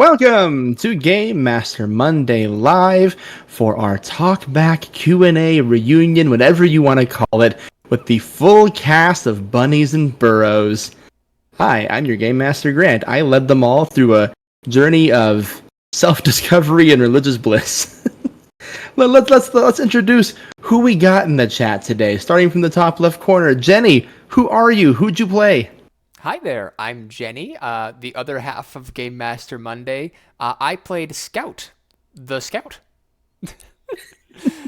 Welcome to Game Master Monday Live for our Talk Back Q&A reunion, whatever you want to call it, with the full cast of Bunnies and Burrows. Hi, I'm your Game Master Grant. I led them all through a journey of self-discovery and religious bliss. Let's introduce who we got in the chat today. Starting from the top left corner, Jenny, who are you? Who'd you play? Hi there, I'm Jenny, the other half of Game Master Monday. I played Scout, the Scout.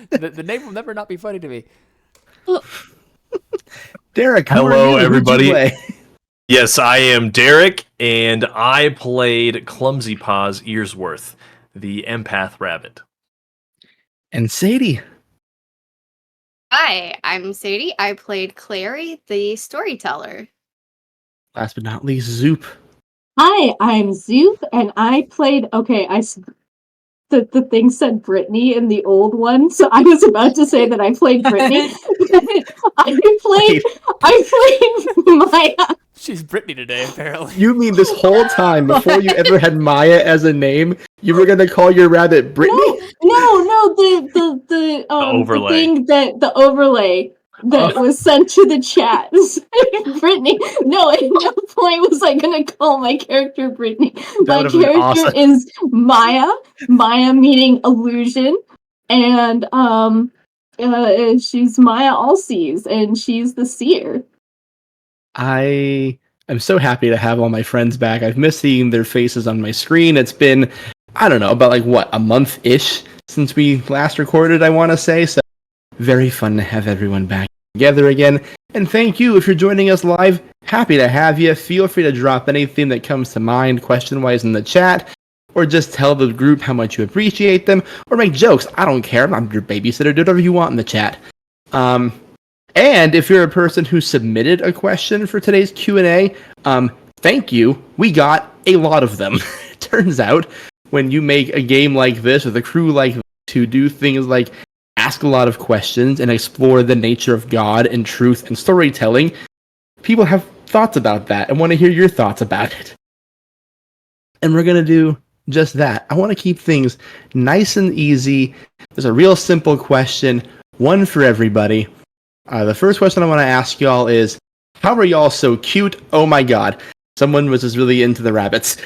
the name will never not be funny to me. Derek, hello everybody. Who'd you play? Yes, I am Derek, and I played Clumsy Paws Earsworth, the empath rabbit. And Sadie. Hi, I'm Sadie. I played Clary, the storyteller. Last but not least, Zoop. Hi, I'm Zoop, and I played. The thing said Brittany in the old one, so I was about to say that I played Brittany. I played Maya. She's Brittany today, apparently. You mean this whole time, before you ever had Maya as a name, you were gonna call your rabbit Brittany? No, the overlay. the overlay that was sent to the chat. Brittany. No, at no point was I gonna call my character Brittany. My character awesome. is Maya. Maya meaning illusion, and she's Maya Allsees, and she's the seer. I am so happy to have all my friends back. I've missed seeing their faces on my screen. It's been, I don't know, about a month-ish since we last recorded, I want to say. So very fun to have everyone back together again. And thank you if you're joining us live. Happy to have you. Feel free to drop anything that comes to mind question-wise in the chat, or just tell the group how much you appreciate them, or make jokes. I don't care. I'm your babysitter. Do whatever you want in the chat. And if you're a person who submitted a question for today's Q&A, thank you. We got a lot of them. Turns out, when you make a game like this with a crew like this, to do things like ask a lot of questions and explore the nature of God and truth and storytelling, people have thoughts about that and want to hear your thoughts about it. And we're going to do just that. I want to keep things nice and easy. There's a real simple question, one for everybody. The first question I want to ask y'all is, how are y'all so cute? Oh my god. Someone was just really into the rabbits.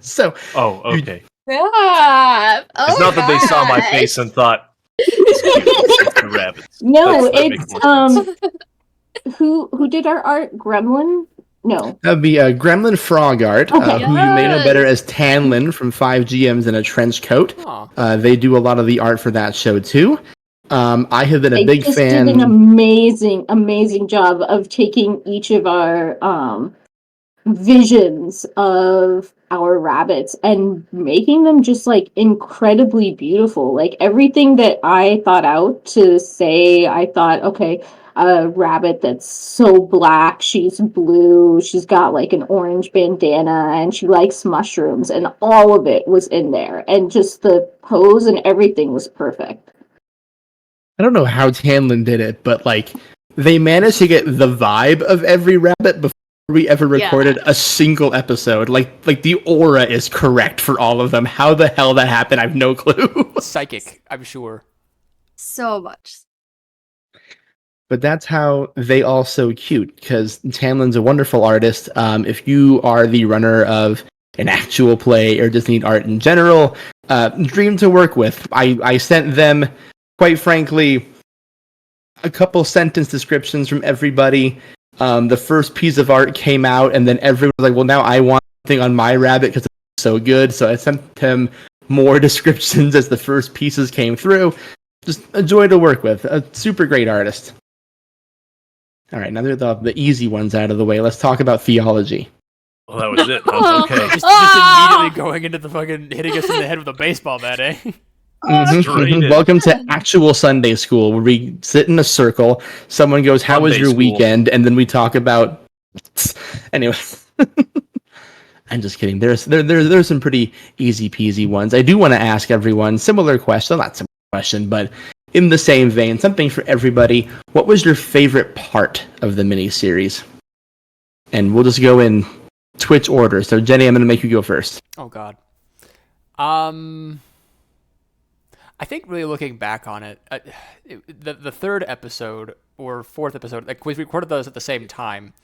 So. Oh, okay. Stop! It's not that they saw my face and thought, it's cute, rabbits. No, That makes more sense. Who did our art? Gremlin? No. That would be Gremlin Frog Art, Okay. who you may know better as Tanlin from 5GMs in a Trench Coat. They do a lot of the art for that show too. I have been a big fan. They did an amazing job of taking each of our visions of our rabbits and making them just incredibly beautiful. Like everything that I thought out to say, I thought, okay, a rabbit that's so black, she's blue, she's got an orange bandana, and she likes mushrooms, and all of it was in there, and just the pose and everything was perfect. I don't know how Tanlin did it, but they managed to get the vibe of every rabbit before we ever recorded a single episode. Like the aura is correct for all of them. How the hell that happened, I have no clue. Psychic, I'm sure. So much. But that's how they all so cute, because Tanlin's a wonderful artist. If you are the runner of an actual play or just need art in general, dream to work with. I sent them, quite frankly, a couple sentence descriptions from everybody. The first piece of art came out, and then everyone was like, well, now I want something on my rabbit because it's so good. So I sent them more descriptions as the first pieces came through. Just a joy to work with. A super great artist. All right, now that the easy ones out of the way, let's talk about theology. Well, that was it. That was okay. Just immediately going into the fucking hitting us in the head with a baseball bat, eh? Mm-hmm. Welcome to actual Sunday school, where we sit in a circle. Someone goes, "How was your weekend?" And then we talk about. Anyway, I'm just kidding. There's some pretty easy peasy ones. I do want to ask everyone similar question, not similar question, but in the same vein, something for everybody. What was your favorite part of the miniseries? And we'll just go in Twitch order. So Jenny, I'm going to make you go first. Oh God. I think really looking back on it, the third episode or fourth episode, like we recorded those at the same time.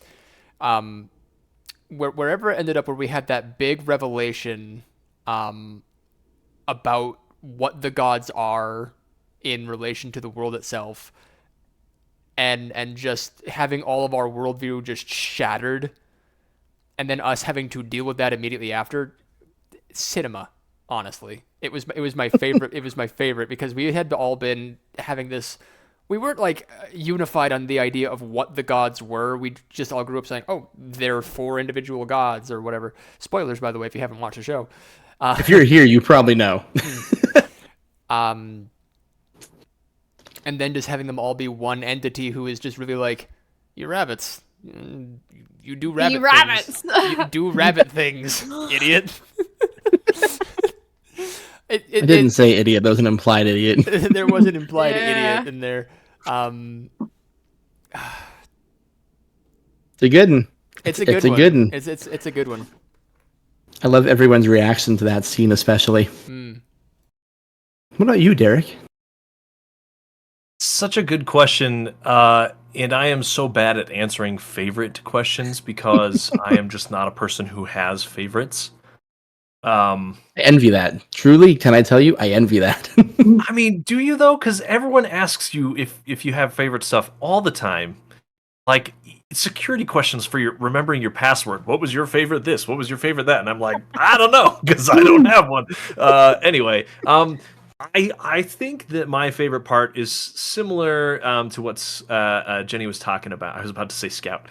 Wherever it ended up, where we had that big revelation, about what the gods are in relation to the world itself, and just having all of our worldview just shattered, and then us having to deal with that immediately after. Cinema, honestly, it was my favorite. It was my favorite because we had all been having this. We weren't like unified on the idea of what the gods were. We just all grew up saying, "Oh, they're 4 individual gods" or whatever. Spoilers, by the way, if you haven't watched the show. If you're here, you probably know. And then just having them all be one entity who is just really like, "You rabbits, you do rabbit You things. rabbits. You do rabbit things, idiot." I didn't say idiot. That was an implied idiot. There was an implied Yeah. idiot in there. It's a good one. It's a good a one. good one. It's a good one. I love everyone's reaction to that scene, especially. Mm. What about you, Derek? Such a good question, and I am so bad at answering favorite questions because I am just not a person who has favorites. I envy that. Truly, can I tell you? I envy that. I mean, do you though? Because everyone asks you if you have favorite stuff all the time. Like security questions for your remembering your password. What was your favorite this? What was your favorite that? And I'm like, I don't know because I don't have one. Anyway, I think that my favorite part is similar to what Jenny was talking about. I was about to say Scout.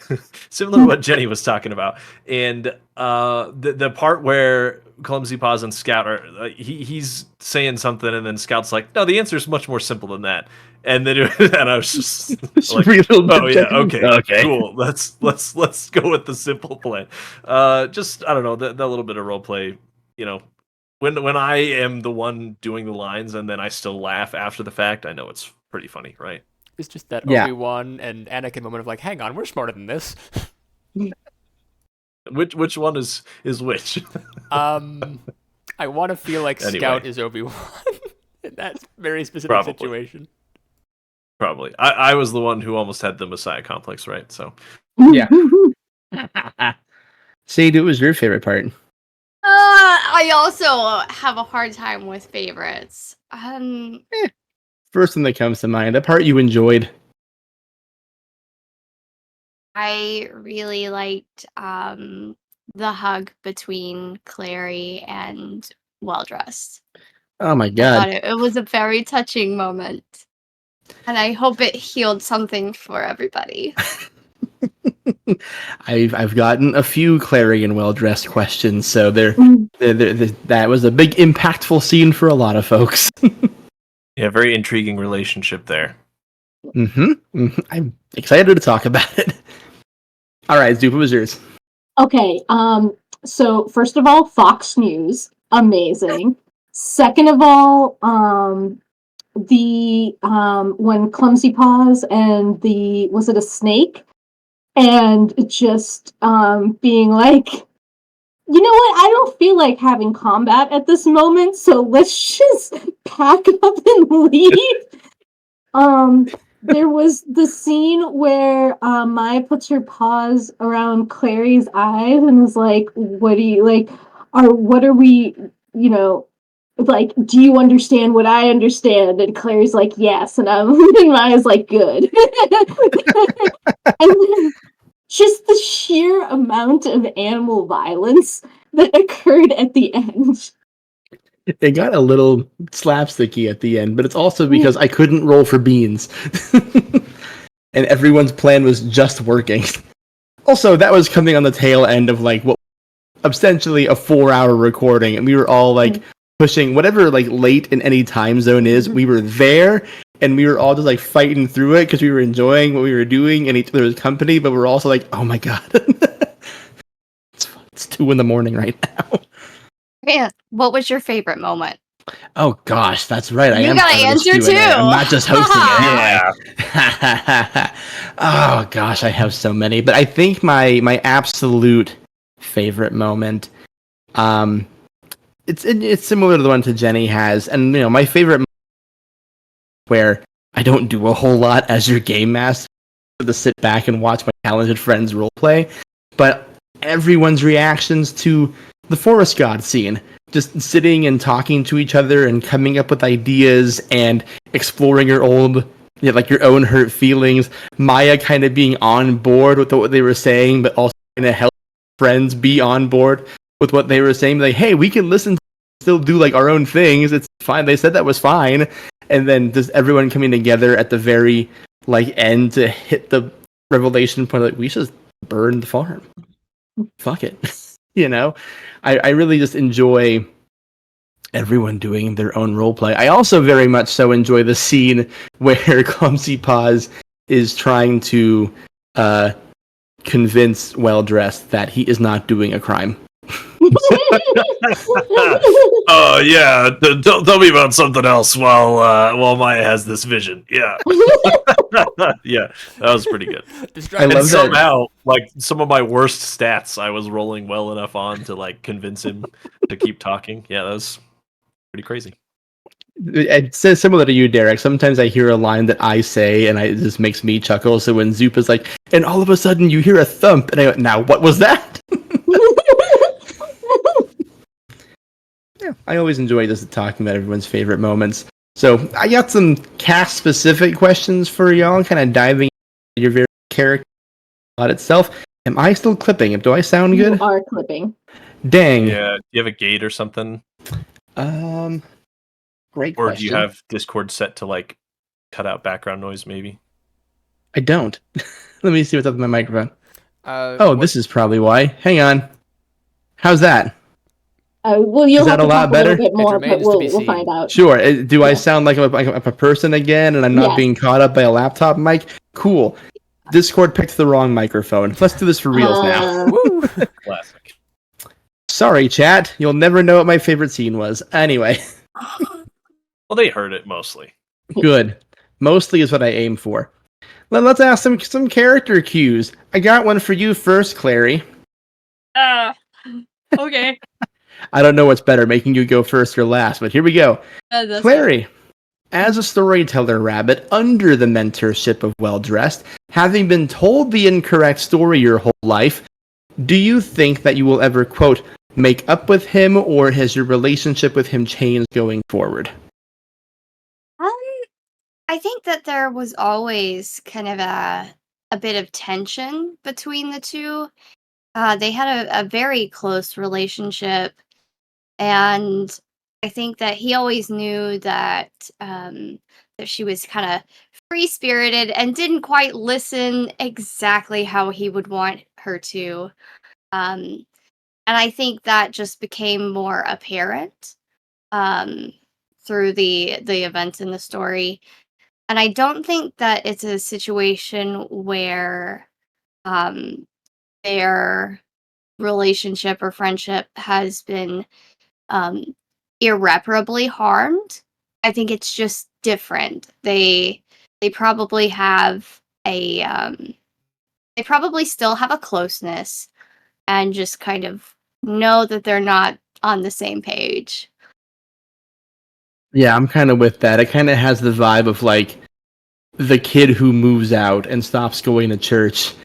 Similar to what Jenny was talking about. And the part where Clumsy Paws and Scout are, he's saying something and then Scout's like, no, the answer is much more simple than that. And then and I was just like, oh yeah, okay, cool. Let's go with the simple plan. Just I don't know that little bit of role play, you know. When I am the one doing the lines and then I still laugh after the fact, I know it's pretty funny, right? It's just that Yeah. Obi-Wan and Anakin moment of like, hang on, we're smarter than this. Which one is which? I want to feel like Anyway. Scout is Obi-Wan in that very specific Probably. situation. Probably. I was the one who almost had the Messiah complex, right? So Yeah. Sadie, what was your favorite part? I also have a hard time with favorites. First thing that comes to mind, a part you enjoyed. I really liked the hug between Clary and Well Dressed. Oh my I god. thought it was a very touching moment. And I hope it healed something for everybody. I've gotten a few Clary and well-dressed questions, so that was a big impactful scene for a lot of folks. yeah, very intriguing relationship there. I'm excited to talk about it. All right, Zoop, what was yours? Okay, so first of all, Fox News, amazing. Second of all, when Clumsy Paws and was it a snake? And just being like, you know what? I don't feel like having combat at this moment, so let's just pack up and leave. There was the scene where Maya puts her paws around Clary's eyes and is like, what are we, you know, like, do you understand what I understand? And Clary's like, yes. And and Maya's like, good. And then just the sheer amount of animal violence that occurred at the end. It got a little slapsticky at the end, but it's also because I couldn't roll for beans. And everyone's plan was just working. Also, that was coming on the tail end of like what essentially a 4-hour recording, and we were all like pushing whatever like late in any time zone is. We were there, and we were all just like fighting through it because we were enjoying what we were doing and each other's company, but we're also like, oh my god. It's 2 a.m. right now. Man, what was your favorite moment? Oh gosh, that's right. I You am gotta part of this answer Q&A. I'm too. not just hosting it. Am I? Oh gosh, I have so many. But I think my absolute favorite moment. It's similar to the one to Jenny has, and my favorite where I don't do a whole lot as your game master to sit back and watch my talented friends roleplay, but everyone's reactions to the Forest God scene, just sitting and talking to each other and coming up with ideas and exploring your own hurt feelings. Maya kind of being on board with what they were saying, but also kind of help friends be on board with what they were saying. Like, hey, we can listen, still do like our own things. It's fine. They said that was fine. And then just everyone coming together at the very end to hit the revelation point. Like, we should burn the farm. Fuck it. I really just enjoy everyone doing their own roleplay. I also very much so enjoy the scene where Clumsy Paws is trying to convince Well Dressed that he is not doing a crime. Oh yeah, tell me about something else while Maya has this vision. Yeah, yeah, that was pretty good. I love that. Somehow, some of my worst stats, I was rolling well enough on to convince him to keep talking. Yeah, that was pretty crazy. It's similar to you, Derek. Sometimes I hear a line that I say, and it just makes me chuckle. So when Zoop is like, and all of a sudden you hear a thump, and I go, now what was that? Yeah, I always enjoy just talking about everyone's favorite moments. So I got some cast-specific questions for y'all, kind of diving into your very character plot itself. Am I still clipping? Do I sound good? You are clipping. Dang. Yeah, do you have a gate or something? Great question. Or do you have Discord set to cut out background noise? Maybe. I don't. Let me see what's up with my microphone. What- This is probably why. Hang on. How's that? Well, you'll Is have that to a lot talk better? a little bit more, but remains to we'll be seen. find out. Sure. Do I Yeah. sound like a person again, and I'm not Yes. being caught up by a laptop mic? Cool. Discord picked the wrong microphone. Let's do this for reals now. Woo! Classic. Sorry, chat. You'll never know what my favorite scene was. Anyway, Well, they heard it mostly. good. Mostly is what I aim for. Let's ask some character cues. I got one for you first, Clary. Okay. I don't know what's better, making you go first or last, but here we go. Clary, as a storyteller rabbit under the mentorship of Well Dressed, having been told the incorrect story your whole life, do you think that you will ever, quote, make up with him, or has your relationship with him changed going forward? I think that there was always kind of a bit of tension between the two. They had a very close relationship, and I think that he always knew that that she was kind of free spirited and didn't quite listen exactly how he would want her to. And I think that just became more apparent through the events in the story. And I don't think that it's a situation where their relationship or friendship has been irreparably harmed. I think it's just different. They probably have they probably still have a closeness and just kind of know that they're not on the same page. Yeah, I'm kind of with that. It kind of has the vibe of the kid who moves out and stops going to church,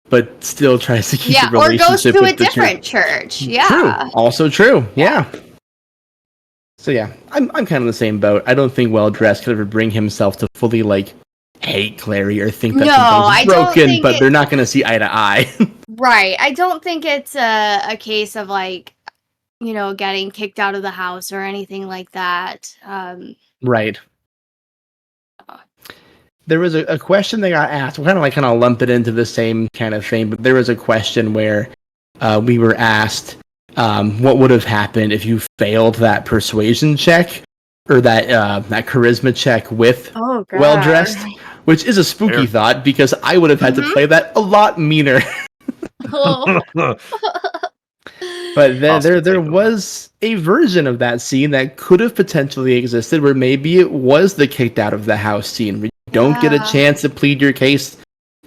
but still tries to keep Yeah, the or relationship goes to with a the different church. Yeah. True. Also true. Yeah. So yeah, I'm kind of the same boat. I don't think Well Dressed could ever bring himself to fully hate Clary or think that No, I something's don't broken, think but they're not going to see eye to eye. Right. I don't think it's a case of getting kicked out of the house or anything like that. Right. There was a question that got asked. We're kind of lump it into the same kind of thing, but there was a question where we were asked what would have happened if you failed that persuasion check or that charisma check with Well Dressed, which is a spooky Fair. thought because I would have had to play that a lot meaner. Oh. But Awesome there takeaway. was a version of that scene that could have potentially existed where maybe it was the kicked out of the house scene where you don't get a Yeah. chance to plead your case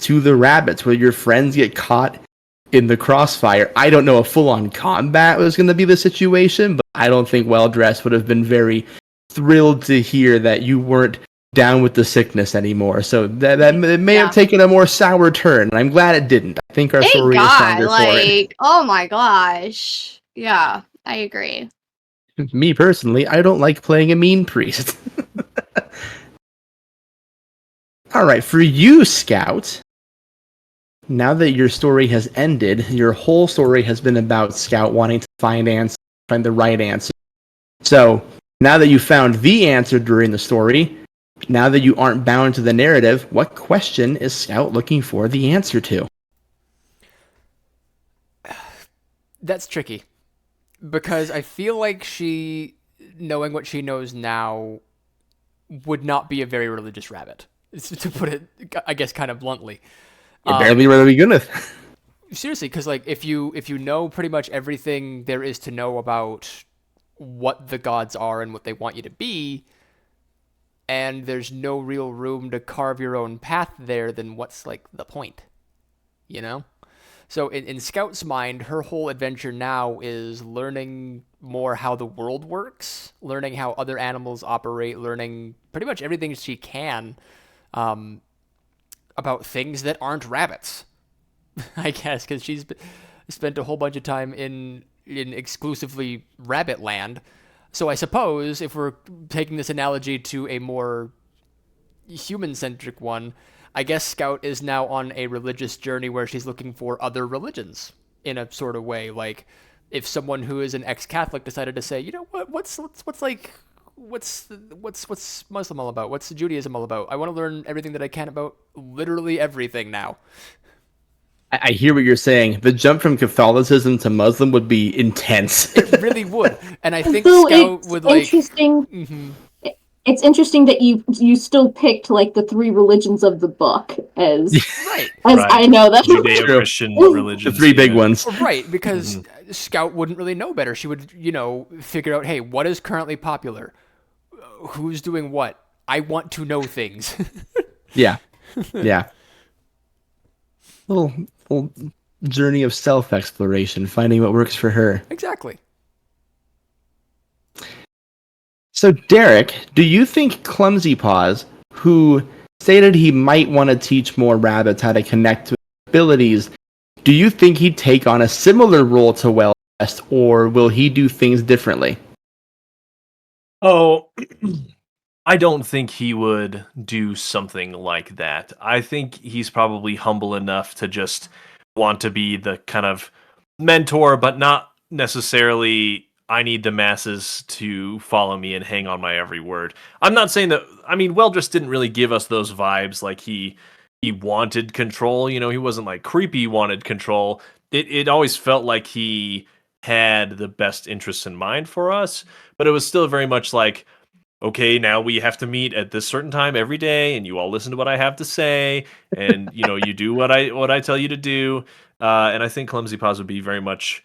to the rabbits, where your friends get caught in the crossfire. I don't know if full-on combat was going to be the situation, but I don't think Well-Dressed would have been very thrilled to hear that you weren't down with the sickness anymore. So that it may have taken a more sour turn, and I'm glad it didn't. I think our story is stronger for it. Oh my gosh. Yeah, I agree. Me personally, I don't like playing a mean priest. All right, for you, Scout, now that your story has ended, your whole story has been about Scout wanting to find the right answer. So, now that you found the answer during the story, now that you aren't bound to the narrative, what question is Scout looking for the answer to? That's tricky. Because I feel like she, knowing what she knows now, would not be a very religious rabbit. To put it, I guess, kind of bluntly. You're barely ready to begin with. Seriously, because like if you know pretty much everything there is to know about what the gods are and what they want you to be, and there's no real room to carve your own path there, then what's like the point? You know? So in Scout's mind, her whole adventure now is learning more how the world works, learning how other animals operate, learning pretty much everything she can about things that aren't rabbits, I guess, because she's spent a whole bunch of time in exclusively rabbit land. So I suppose if we're taking this analogy to a more human-centric one, I guess Scout is now on a religious journey where she's looking for other religions in a sort of way. Like, if someone who is an ex-Catholic decided to say, you know what, what's Muslim all about? What's Judaism all about? I want to learn everything that I can about literally everything now. I hear what you're saying. The jump from Catholicism to Muslim would be intense. It really would, and I think So Scout would like. Interesting. Mm-hmm. It's interesting that you still picked like the three religions of the book as Right. I know that Judeo-Christian religions. The three big ones. Right, because Scout wouldn't really know better. She would, figure out, hey, what is currently popular? Who's doing what? I want to know things. Yeah. Little journey of self-exploration, finding what works for her. Exactly. So, Derek, do you think Clumsy Paws, who stated he might want to teach more rabbits how to connect to abilities, do you think he'd take on a similar role to Well-Dressed, or will he do things differently? Oh, I don't think he would do something like that. I think he's probably humble enough to just want to be the kind of mentor, but not necessarily I need the masses to follow me and hang on my every word. I'm not saying that. I mean, Well-Dressed didn't really give us those vibes. Like he wanted control. He wasn't like creepy wanted control. It always felt like he had the best interests in mind for us, but it was still very much like, okay, now we have to meet at this certain time every day, and you all listen to what I have to say, and you do what I tell you to do. And I think Clumsy Paws would be very much.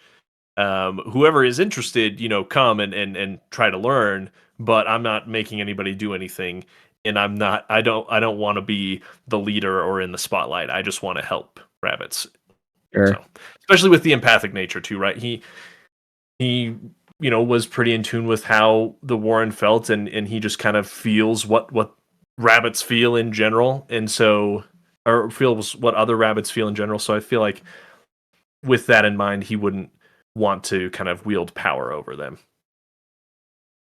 Whoever is interested, come and try to learn, but I'm not making anybody do anything, and I don't want to be the leader or in the spotlight. I just want to help rabbits. Sure. So, especially with the empathic nature too, right? He was pretty in tune with how the Warren felt, and he just kind of feels what rabbits feel in general, and so, or feels what other rabbits feel in general. So I feel like with that in mind, he wouldn't want to kind of wield power over them.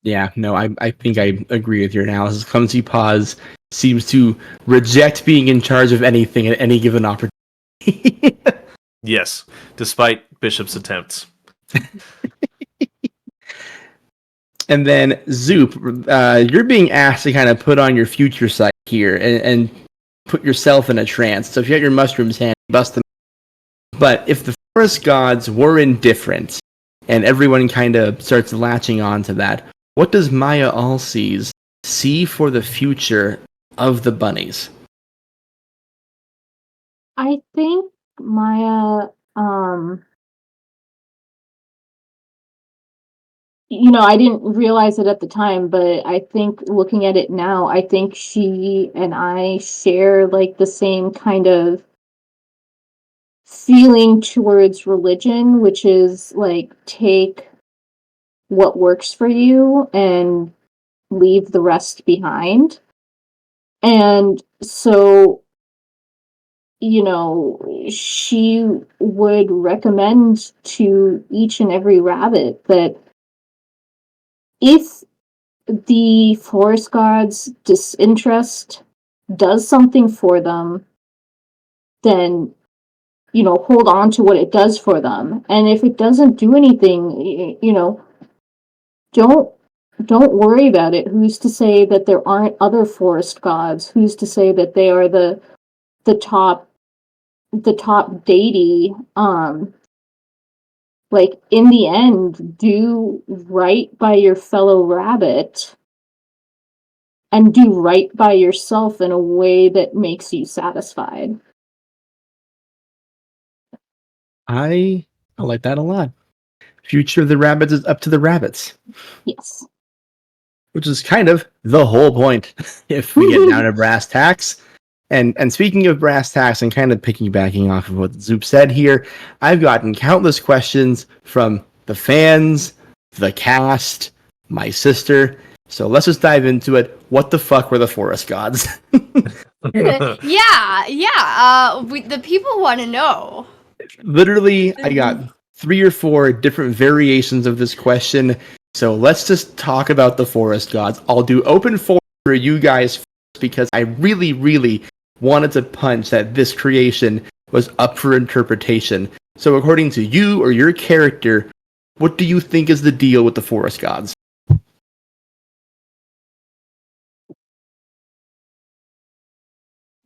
Yeah, no, I think I agree with your analysis. Clumsy Paws seems to reject being in charge of anything at any given opportunity. Yes, despite Bishop's attempts. And then Zoop, you're being asked to kind of put on your future sight here and put yourself in a trance. So if you have your mushrooms handy, bust them. But if the forest gods were indifferent and everyone kind of starts latching on to that, what does Maya Allseas see for the future of the bunnies? I think Maya, I didn't realize it at the time, but I think looking at it now, I think she and I share like the same kind of feeling towards religion, which is like take what works for you and leave the rest behind. And so, she would recommend to each and every rabbit that if the forest god's disinterest does something for them, then hold on to what it does for them. And if it doesn't do anything, don't worry about it. Who's to say that there aren't other forest gods? Who's to say that they are the top deity? Like, in the end, do right by your fellow rabbit and do right by yourself in a way that makes you satisfied. I like that a lot. Future of the rabbits is up to the rabbits, Yes. which is kind of the whole point if we get down to brass tacks. And speaking of brass tacks and kind of piggybacking off of what Zoop said here, I've gotten countless questions from the fans, the cast, my sister. So let's just dive into it. What the fuck were the forest gods? Yeah. The people want to know. Literally, I got 3 or 4 different variations of this question. So let's just talk about the forest gods. I'll do open forum for you guys first because I really, really wanted to punch that this creation was up for interpretation. So according to you or your character, what do you think is the deal with the forest gods?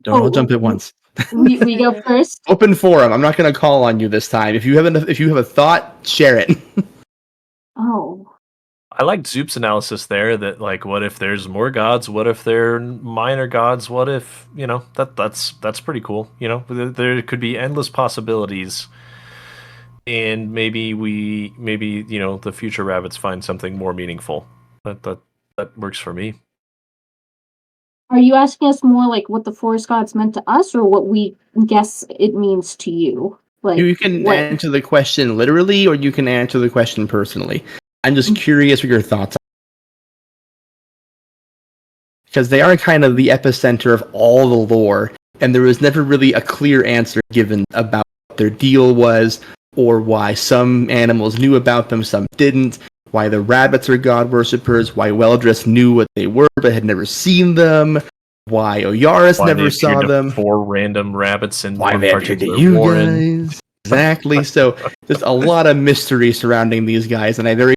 Don't all jump at once. We go first. Open forum. I'm not going to call on you this time. If you have a thought, share it. Oh. I liked Zoop's analysis there that, like, what if there's more gods? What if they're minor gods? What if, that's pretty cool. There could be endless possibilities. And maybe the future rabbits find something more meaningful. That works for me. Are you asking us more like what the forest gods meant to us or what we guess it means to you? Like, you can answer the question literally or you can answer the question personally. I'm just Mm-hmm. curious what your thoughts are. Because they are kind of the epicenter of all the lore, and there was never really a clear answer given about what their deal was, or why some animals knew about them, some didn't, why the rabbits are god worshippers, why Weldress knew what they were but had never seen them, why Oyaris never saw them. 4 random rabbits in why one they appeared to particular you warren. guys. Exactly. So there's a lot of mystery surrounding these guys, and I very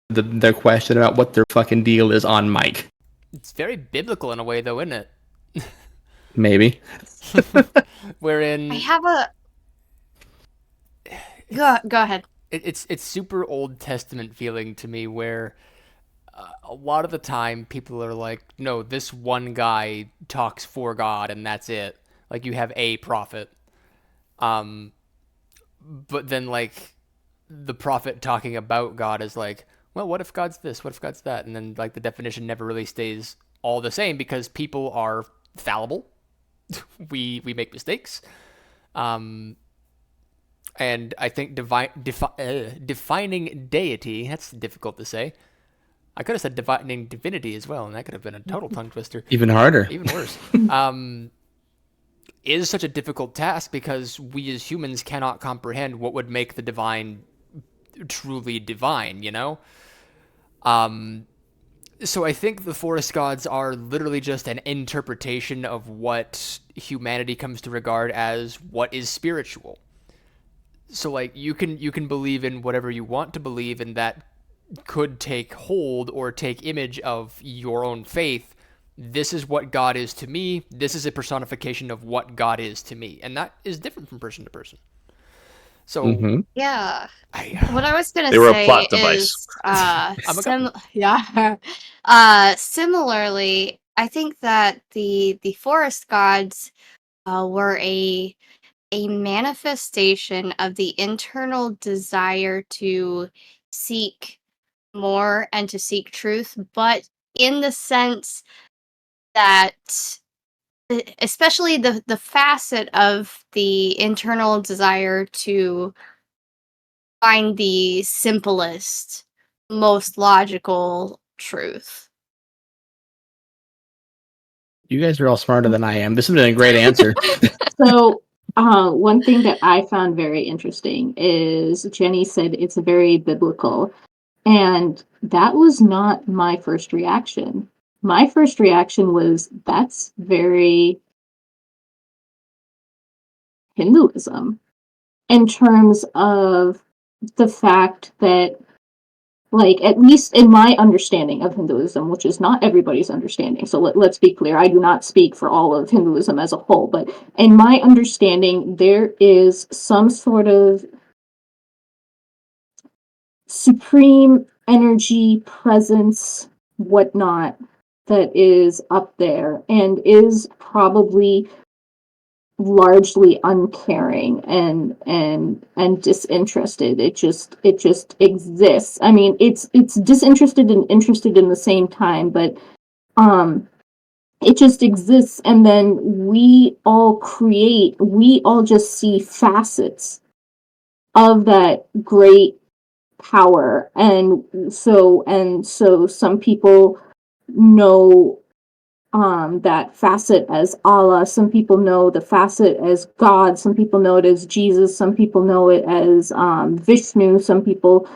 the question about what their fucking deal is on mic. It's very biblical in a way, though, isn't it? Maybe. Wherein I have a. Go ahead. it's super Old Testament feeling to me, where a lot of the time people are like, no, this one guy talks for God and that's it. Like, you have a prophet. But then, like, the prophet talking about God is like, well, what if God's this? What if God's that? And then, like, the definition never really stays all the same because people are fallible. we make mistakes. And I think defining deity, that's difficult to say. I could have said defining divinity as well, and that could have been a total tongue twister. Even harder. Even worse. Is such a difficult task because we as humans cannot comprehend what would make the divine truly divine, So I think the forest gods are literally just an interpretation of what humanity comes to regard as what is spiritual. So, like, you can believe in whatever you want to believe, and that could take hold or take image of your own faith. This is what God is to me. This is a personification of what God is to me, and that is different from person to person. So, Yeah. I, What I was gonna They were a say plot device. is, similarly, I think that the forest gods were a manifestation of the internal desire to seek more and to seek truth, but in the sense that especially the facet of the internal desire to find the simplest, most logical truth. You guys are all smarter than I am. This has been a great answer. So, one thing that I found very interesting is Jenny said it's very biblical, and that was not my first reaction. My first reaction was that's very Hinduism in terms of the fact that, like, at least in my understanding of Hinduism, which is not everybody's understanding, so let's be clear, I do not speak for all of Hinduism as a whole, but in my understanding, there is some sort of supreme energy, presence, whatnot, that is up there and is probably largely uncaring and disinterested. It just exists. I mean, it's disinterested and interested in the same time, but it just exists, and then we all just see facets of that great power. And so some people know that facet as Allah. Some people know the facet as God. Some people know it as Jesus. Some people know it as Vishnu. Some people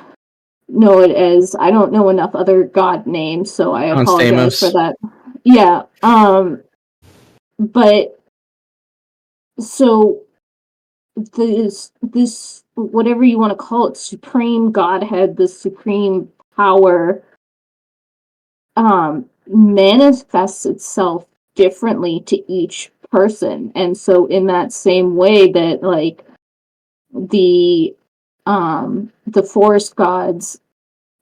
know it as, I don't know enough other God names, so I apologize for that. Yeah. But so this whatever you want to call it, supreme Godhead, the supreme power, manifests itself differently to each person. And so in that same way that, like, the forest gods,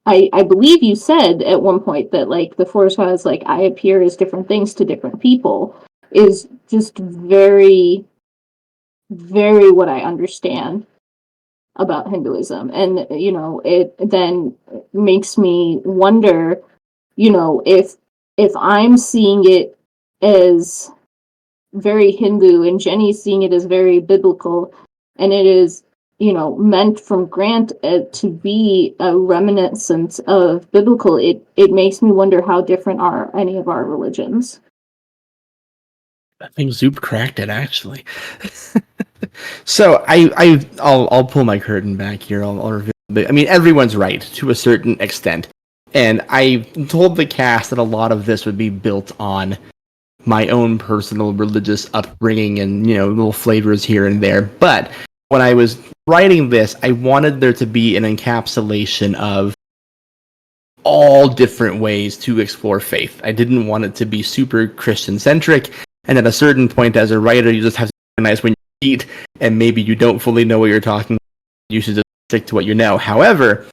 I believe you said at one point that, like, the forest gods, like, I appear as different things to different people, is just very, very what I understand about Hinduism. And, it then makes me wonder, if I'm seeing it as very Hindu and Jenny's seeing it as very biblical, and it is, meant from Grant to be a reminiscence of biblical, it makes me wonder how different are any of our religions. I think Zoop cracked it, actually. So I'll pull my curtain back here. I'll reveal. I mean, everyone's right to a certain extent. And I told the cast that a lot of this would be built on my own personal religious upbringing and, little flavors here and there. But when I was writing this, I wanted there to be an encapsulation of all different ways to explore faith. I didn't want it to be super Christian-centric. And at a certain point, as a writer, you just have to recognize when you read, and maybe you don't fully know what you're talking about. You should just stick to what you know. However,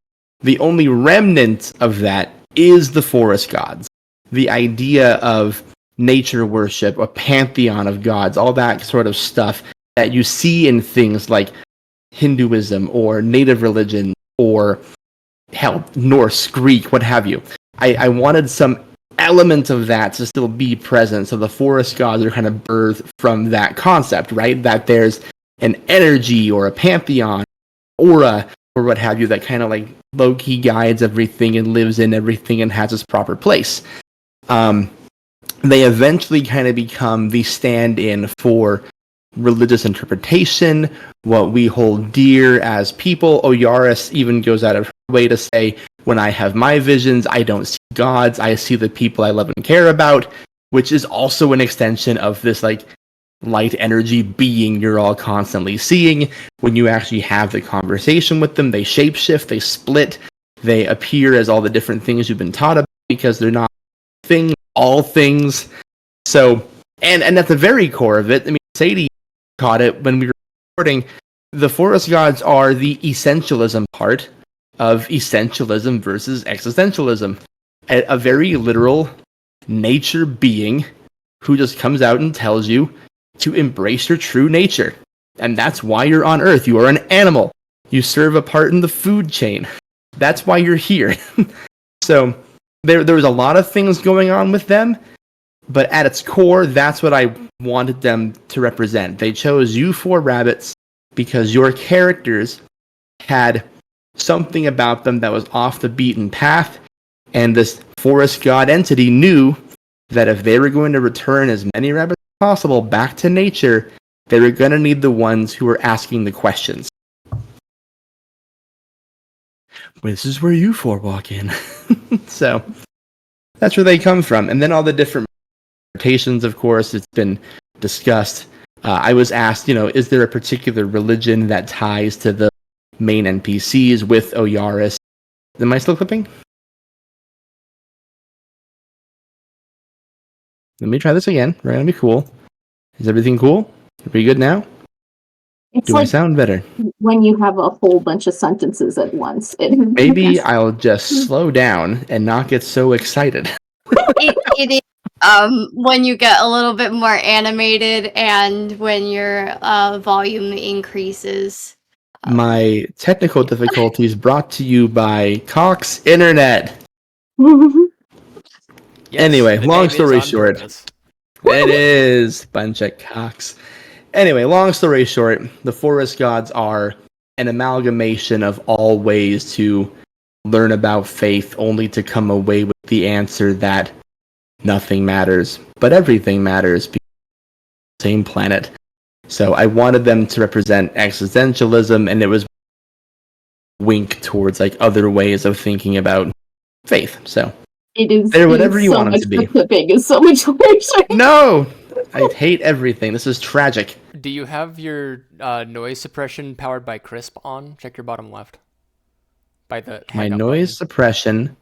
the only remnant of that is the forest gods. The idea of nature worship, a pantheon of gods, all that sort of stuff that you see in things like Hinduism or native religion or, hell, Norse, Greek, what have you. I wanted some element of that to still be present, so the forest gods are kind of birthed from that concept, right? That there's an energy or a pantheon, aura, or what have you, that kind of like low-key guides everything and lives in everything and has its proper place. They eventually kind of become the stand-in for religious interpretation, what we hold dear as people. Oyaris even goes out of her way to say, when I have my visions, I don't see gods, I see the people I love and care about, which is also an extension of this, like, light energy being you're all constantly seeing. When you actually have the conversation with them, they shapeshift, they split, they appear as all the different things you've been taught about, because they're not things, all things. So, and at the very core of it, I mean, Sadie caught it when we were recording, the forest gods are the essentialism part of essentialism versus existentialism. A very literal nature being who just comes out and tells you to embrace your true nature. And that's why you're on Earth. You are an animal. You serve a part in the food chain. That's why you're here. So there was a lot of things going on with them, but at its core, that's what I wanted them to represent. They chose you four rabbits because your characters had something about them that was off the beaten path, and this forest god entity knew that if they were going to return as many rabbits as possible back to nature, they were going to need the ones who were asking the questions. This is where you four walk in. So that's where they come from. And then all the different interpretations, of course, it's been discussed. I was asked, is there a particular religion that ties to the main NPCs with Oyaris? Am I still clipping? Let me try this again. We're going to be cool. Is everything cool? Are we good now? It's Do I sound better? when you have a whole bunch of sentences at once. Maybe I'll just slow down and not get so excited. It is when you get a little bit more animated and when your volume increases. My technical difficulties brought to you by Cox Internet. Yes, Anyway, the long name is story on short. purpose. It is bunch of cocks. Anyway, long story short, the forest gods are an amalgamation of all ways to learn about faith, only to come away with the answer that nothing matters, but everything matters because it's the same planet. So I wanted them to represent existentialism, and it was a wink towards like other ways of thinking about faith. So It is. they're whatever you so want them much to be. The clipping is so much worse. No! I hate everything. This is tragic. Do you have your noise suppression powered by Crisp on? Check your bottom left. By the My hang up noise button. suppression,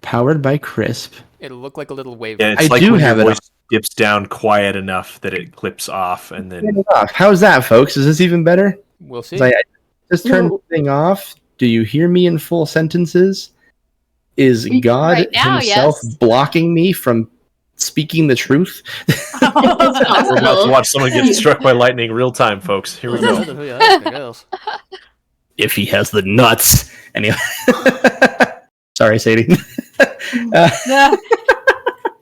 powered by Crisp. It'll look like a little wave. Yeah, it's I like do when have your it voice dips down quiet enough that it clips off, and Turn then it off. How's that, folks? Is this even better? We'll see. 'Cause I just turned No. the thing off. Do you hear me in full sentences? Is God Right now, himself yes. blocking me from speaking the truth? It's we're about to possible. watch someone get struck by lightning real time, folks. Here we go. If he has the nuts. Anyway. Sorry, Sadie.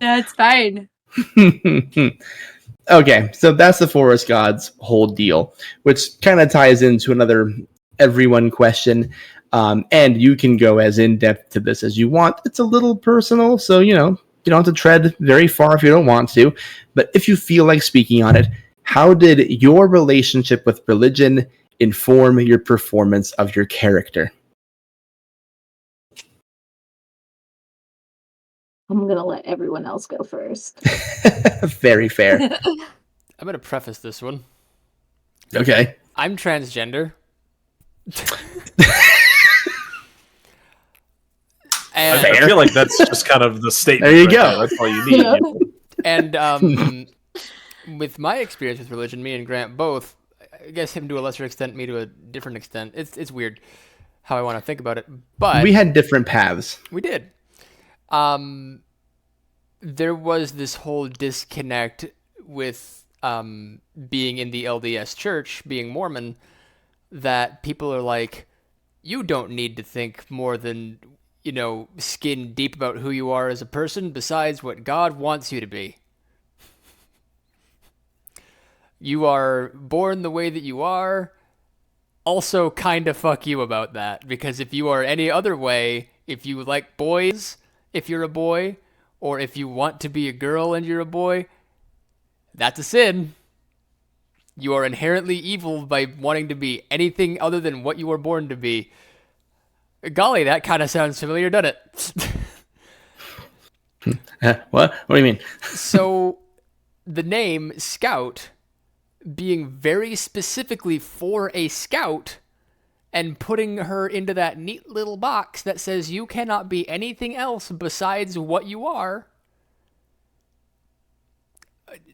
That's fine. Okay, so that's the forest god's whole deal, which kind of ties into another everyone question. And you can go as in depth to this as you want. It's a little personal, so you don't have to tread very far if you don't want to. But if you feel like speaking on it, how did your relationship with religion inform your performance of your character? I'm gonna let everyone else go first. Very fair. I'm gonna preface this one. Okay. I'm transgender. And, I feel like that's just kind of the statement. There you right go. there. That's all you need. Yeah. and with my experience with religion, me and Grant both, I guess him to a lesser extent, me to a different extent. It's weird how I want to think about it, but We had different paths. we did. There was this whole disconnect with being in the LDS church, being Mormon, that people are like, you don't need to think more than, skin deep about who you are as a person besides what God wants you to be. You are born the way that you are. Also, kind of fuck you about that, because if you are any other way, if you like boys, if you're a boy, or if you want to be a girl and you're a boy, that's a sin. You are inherently evil by wanting to be anything other than what you were born to be. Golly, that kind of sounds familiar, doesn't it? What? What do you mean? So, the name Scout being very specifically for a scout and putting her into that neat little box that says you cannot be anything else besides what you are.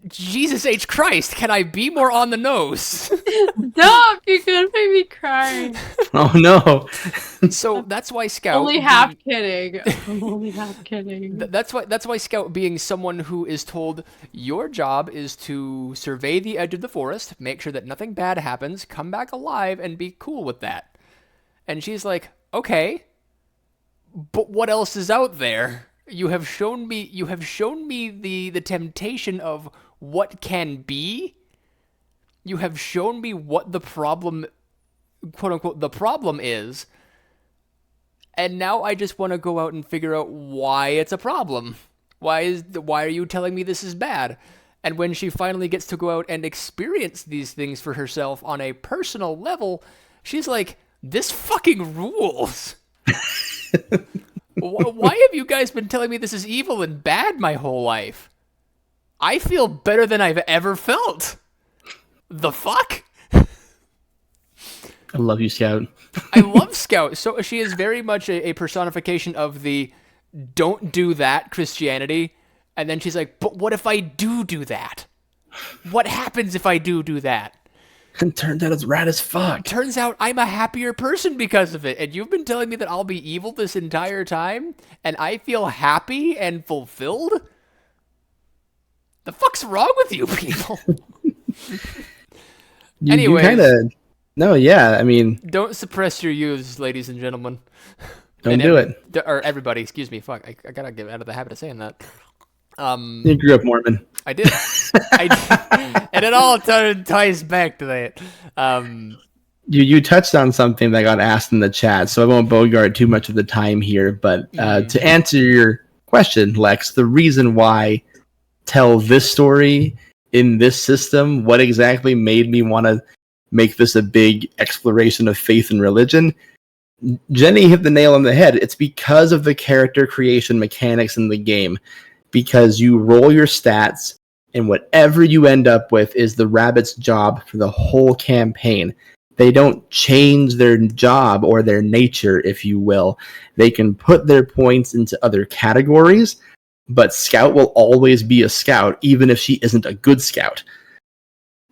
Jesus H. Christ, can I be more on the nose? Stop! You're gonna make me cry. Oh no. So that's why Scout. Only half kidding. I'm only half kidding. That's why Scout being someone who is told your job is to survey the edge of the forest, make sure that nothing bad happens, come back alive, and be cool with that. And she's like, okay, but what else is out there? You have shown me the temptation of what can be. You have shown me what the problem, quote unquote, the problem is. And now I just want to go out and figure out why it's a problem. Why are you telling me this is bad? And when she finally gets to go out and experience these things for herself on a personal level, she's like, this fucking rules. Why have you guys been telling me this is evil and bad my whole life? I feel better than I've ever felt. The fuck? I love you, Scout. I love Scout. So she is very much a personification of the don't do that Christianity. And then she's like, but what if I do that? What happens if I do that? And turns out it's rad as fuck. Turns out I'm a happier person because of it. And you've been telling me that I'll be evil this entire time, and I feel happy and fulfilled? The fuck's wrong with you people? Anyways. You kind of... No, yeah, I mean... Don't suppress your youths, ladies and gentlemen. Don't do it. Or everybody, excuse me. Fuck, I gotta get out of the habit of saying that. You grew up Mormon. I did. And it all ties back to that. You touched on something that got asked in the chat, so I won't bogart too much of the time here. But to answer your question, Lex, the reason why tell this story in this system, what exactly made me want to make this a big exploration of faith and religion, Jenny hit the nail on the head. It's because of the character creation mechanics in the game. Because you roll your stats, and whatever you end up with is the rabbit's job for the whole campaign. They don't change their job or their nature, if you will. They can put their points into other categories, but Scout will always be a Scout, even if she isn't a good Scout.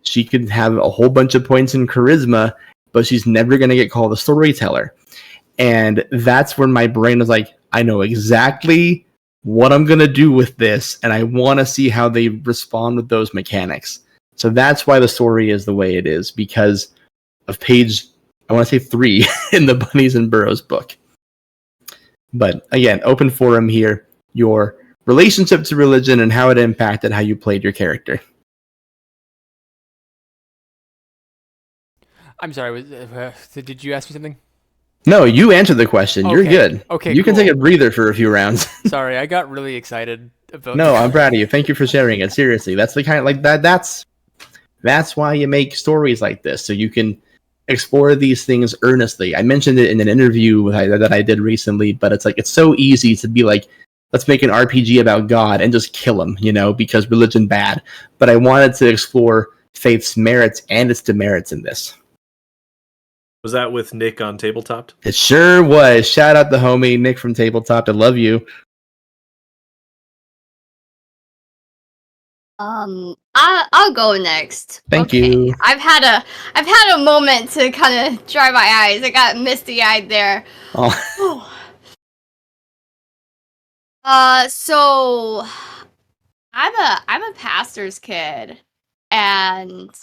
She could have a whole bunch of points in charisma, but she's never going to get called a storyteller. And that's when my brain was like, I know exactly what I'm going to do with this, and I want to see how they respond with those mechanics. So that's why the story is the way it is, because of page, I want to say 3 in the Bunnies and Burrows book. But again, open forum here, your relationship to religion and how it impacted how you played your character. I'm sorry, did you ask me something? No, you answered the question. Okay. You're good. Okay, you can cool. take a breather for a few rounds. Sorry, I got really excited about No, I'm proud of you. Thank you for sharing it. Seriously, that's the kind of like that. That's why you make stories like this, so you can explore these things earnestly. I mentioned it in an interview that I did recently, but it's like it's so easy to be like, let's make an RPG about God and just kill him, because religion bad. But I wanted to explore faith's merits and its demerits in this. Was that with Nick on Tabletop? It sure was. Shout out the homie Nick from Tabletop. I love you. I'll go next. Thank you. I've had a moment to kind of dry my eyes. I got misty-eyed there. Oh. So I'm a pastor's kid, and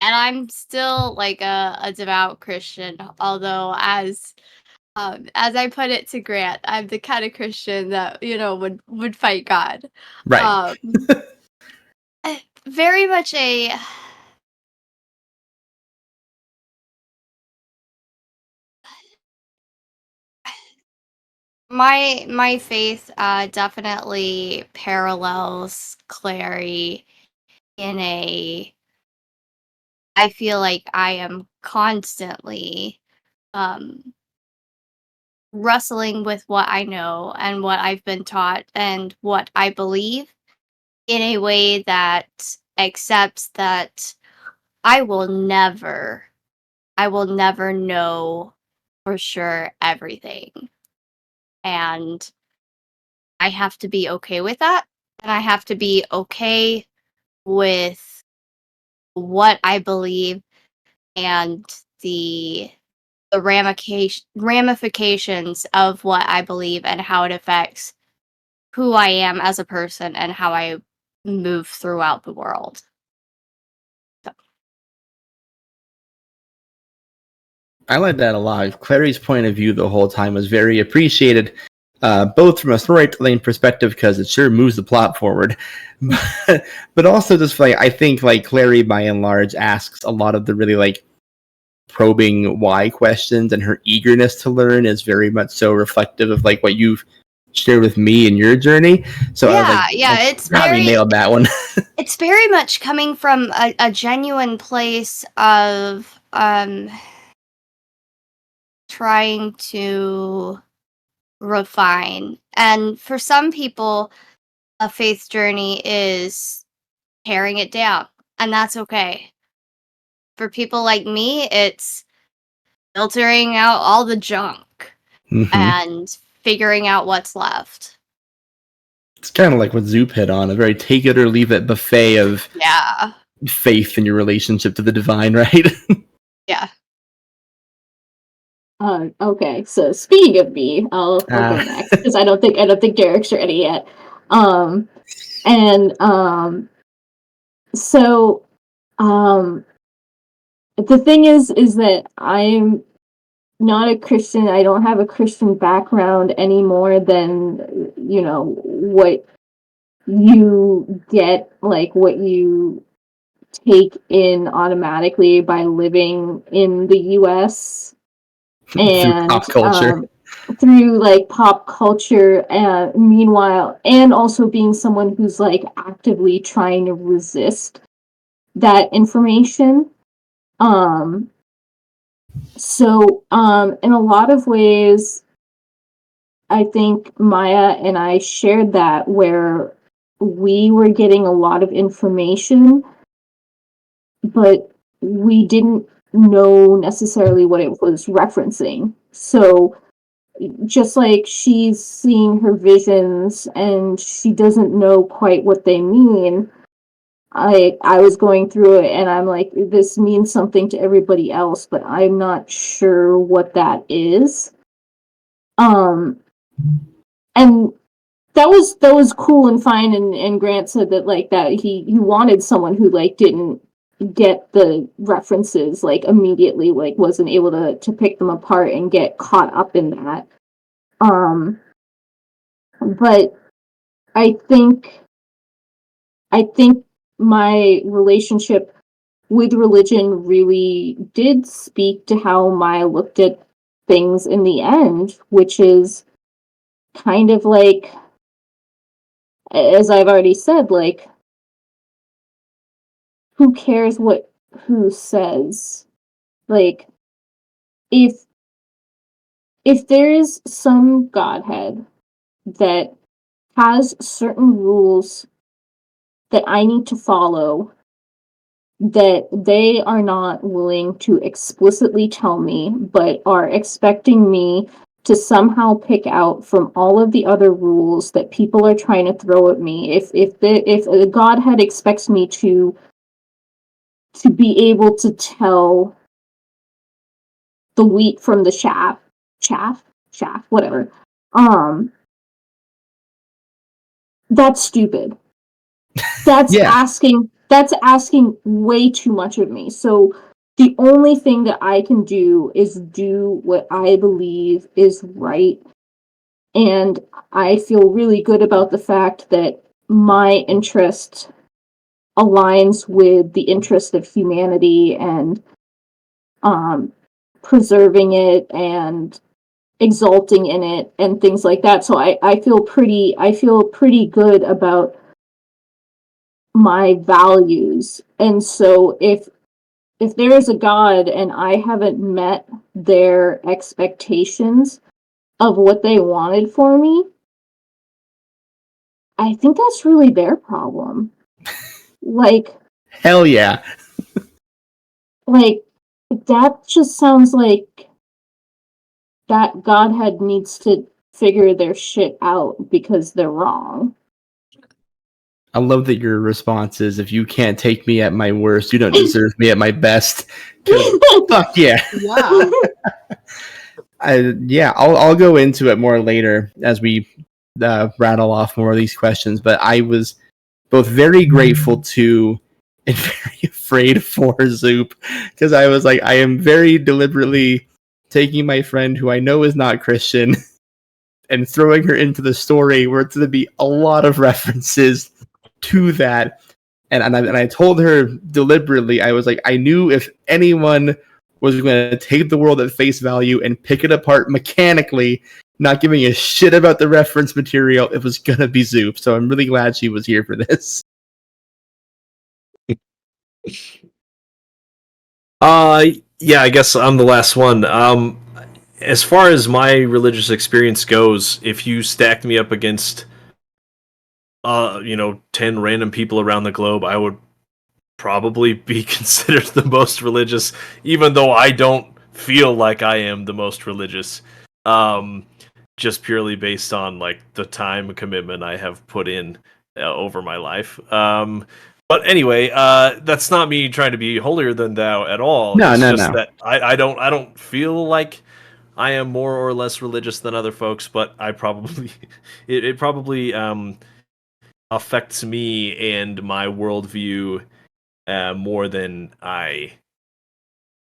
I'm still like a devout Christian. Although, as I put it to Grant, I'm the kind of Christian that would fight God. Right. Very much a. My faith definitely parallels Clary in a. I feel like I am constantly wrestling with what I know and what I've been taught and what I believe in a way that accepts that I will never know for sure everything. And I have to be okay with that. And I have to be okay with what I believe and the ramifications of what I believe and how it affects who I am as a person and how I move throughout the world. So. I like that a lot. Clary's point of view the whole time was very appreciated. both from a storytelling perspective because it sure moves the plot forward, but also just like I think like Clary by and large asks a lot of the really like probing why questions, and her eagerness to learn is very much so reflective of like what you've shared with me in your journey. So I was like, it's God, we very nailed that one. it's very much coming from a genuine place of trying to refine. And for some people, a faith journey is tearing it down, and that's okay. For people like me, it's filtering out all the junk Mhm. and figuring out what's left. It's kind of like what Zoop hit on, a very take it or leave it buffet of Yeah. faith in your relationship to the divine, right? Yeah. Okay, so speaking of me, I'll go next because I don't think Derek's ready yet. So the thing is that I'm not a Christian. I don't have a Christian background any more than what you get, like what you take in automatically by living in the US and Through pop culture. through like pop culture, and meanwhile, and also being someone who's like actively trying to resist that information. So in a lot of ways, I think Maya and I shared that, where we were getting a lot of information, but we didn't know necessarily what it was referencing. So just like she's seeing her visions and she doesn't know quite what they mean, I was going through it and I'm like, this means something to everybody else, but I'm not sure what that is. And that was cool and fine, and Grant said that like that he wanted someone who like didn't get the references like immediately, like wasn't able to pick them apart and get caught up in that. But I think my relationship with religion really did speak to how Maya looked at things in the end, which is kind of like, as I've already said, like, who cares what who says? Like, if there is some godhead that has certain rules that I need to follow that they are not willing to explicitly tell me, but are expecting me to somehow pick out from all of the other rules that people are trying to throw at me. If a godhead expects me to be able to tell the wheat from the chaff, whatever, that's stupid. That's asking way too much of me. So the only thing that I can do is do what I believe is right. And I feel really good about the fact that my interest aligns with the interest of humanity and preserving it and exalting in it and things like that. So I feel pretty good about my values. And so if there is a God and I haven't met their expectations of what they wanted for me, I think that's really their problem. Like, Hell yeah. like that just sounds like that Godhead needs to figure their shit out because they're wrong. I love that your response is, if you can't take me at my worst, you don't deserve me at my best. Fuck yeah. Wow. I'll go into it more later as we rattle off more of these questions, but I was both very grateful to and very afraid for Zoop, because I was like, I am very deliberately taking my friend who I know is not Christian and throwing her into the story where it's going to be a lot of references to that. And I told her deliberately, I was like, I knew if anyone was going to take the world at face value and pick it apart mechanically, not giving a shit about the reference material, it was going to be Zoop. So I'm really glad she was here for this. Yeah, I guess I'm the last one. As far as my religious experience goes, if you stacked me up against 10 random people around the globe, I would probably be considered the most religious, even though I don't feel like I am the most religious. Just purely based on like the time commitment I have put in over my life. But anyway, that's not me trying to be holier than thou at all. No, it's no, just no. that I don't feel like I am more or less religious than other folks, but I probably it probably affects me and my worldview more than I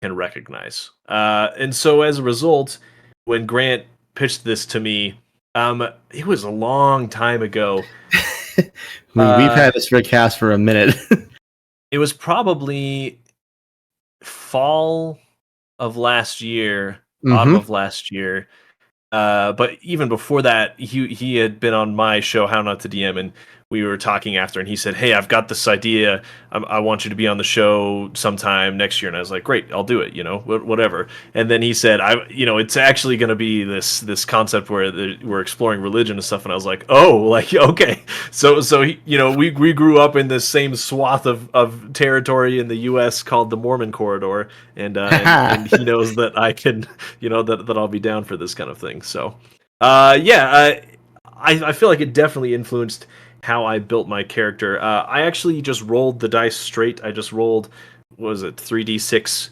can recognize. And so as a result, when Grant pitched this to me, it was a long time ago. We've had this for a cast for a minute. It was probably fall of last year, autumn of last year. But even before that, he had been on my show, How Not to DM, and we were talking after, and he said, "Hey, I've got this idea. I want you to be on the show sometime next year." And I was like, "Great, I'll do it. Whatever." And then he said, it's actually going to be this concept where we're exploring religion and stuff." And I was like, "Oh, like okay." So we grew up in this same swath of territory in the U.S. called the Mormon Corridor, and he knows that I can, that I'll be down for this kind of thing. So, I feel like it definitely influenced how I built my character. I actually just rolled the dice straight. I just rolled, what was it, 3d6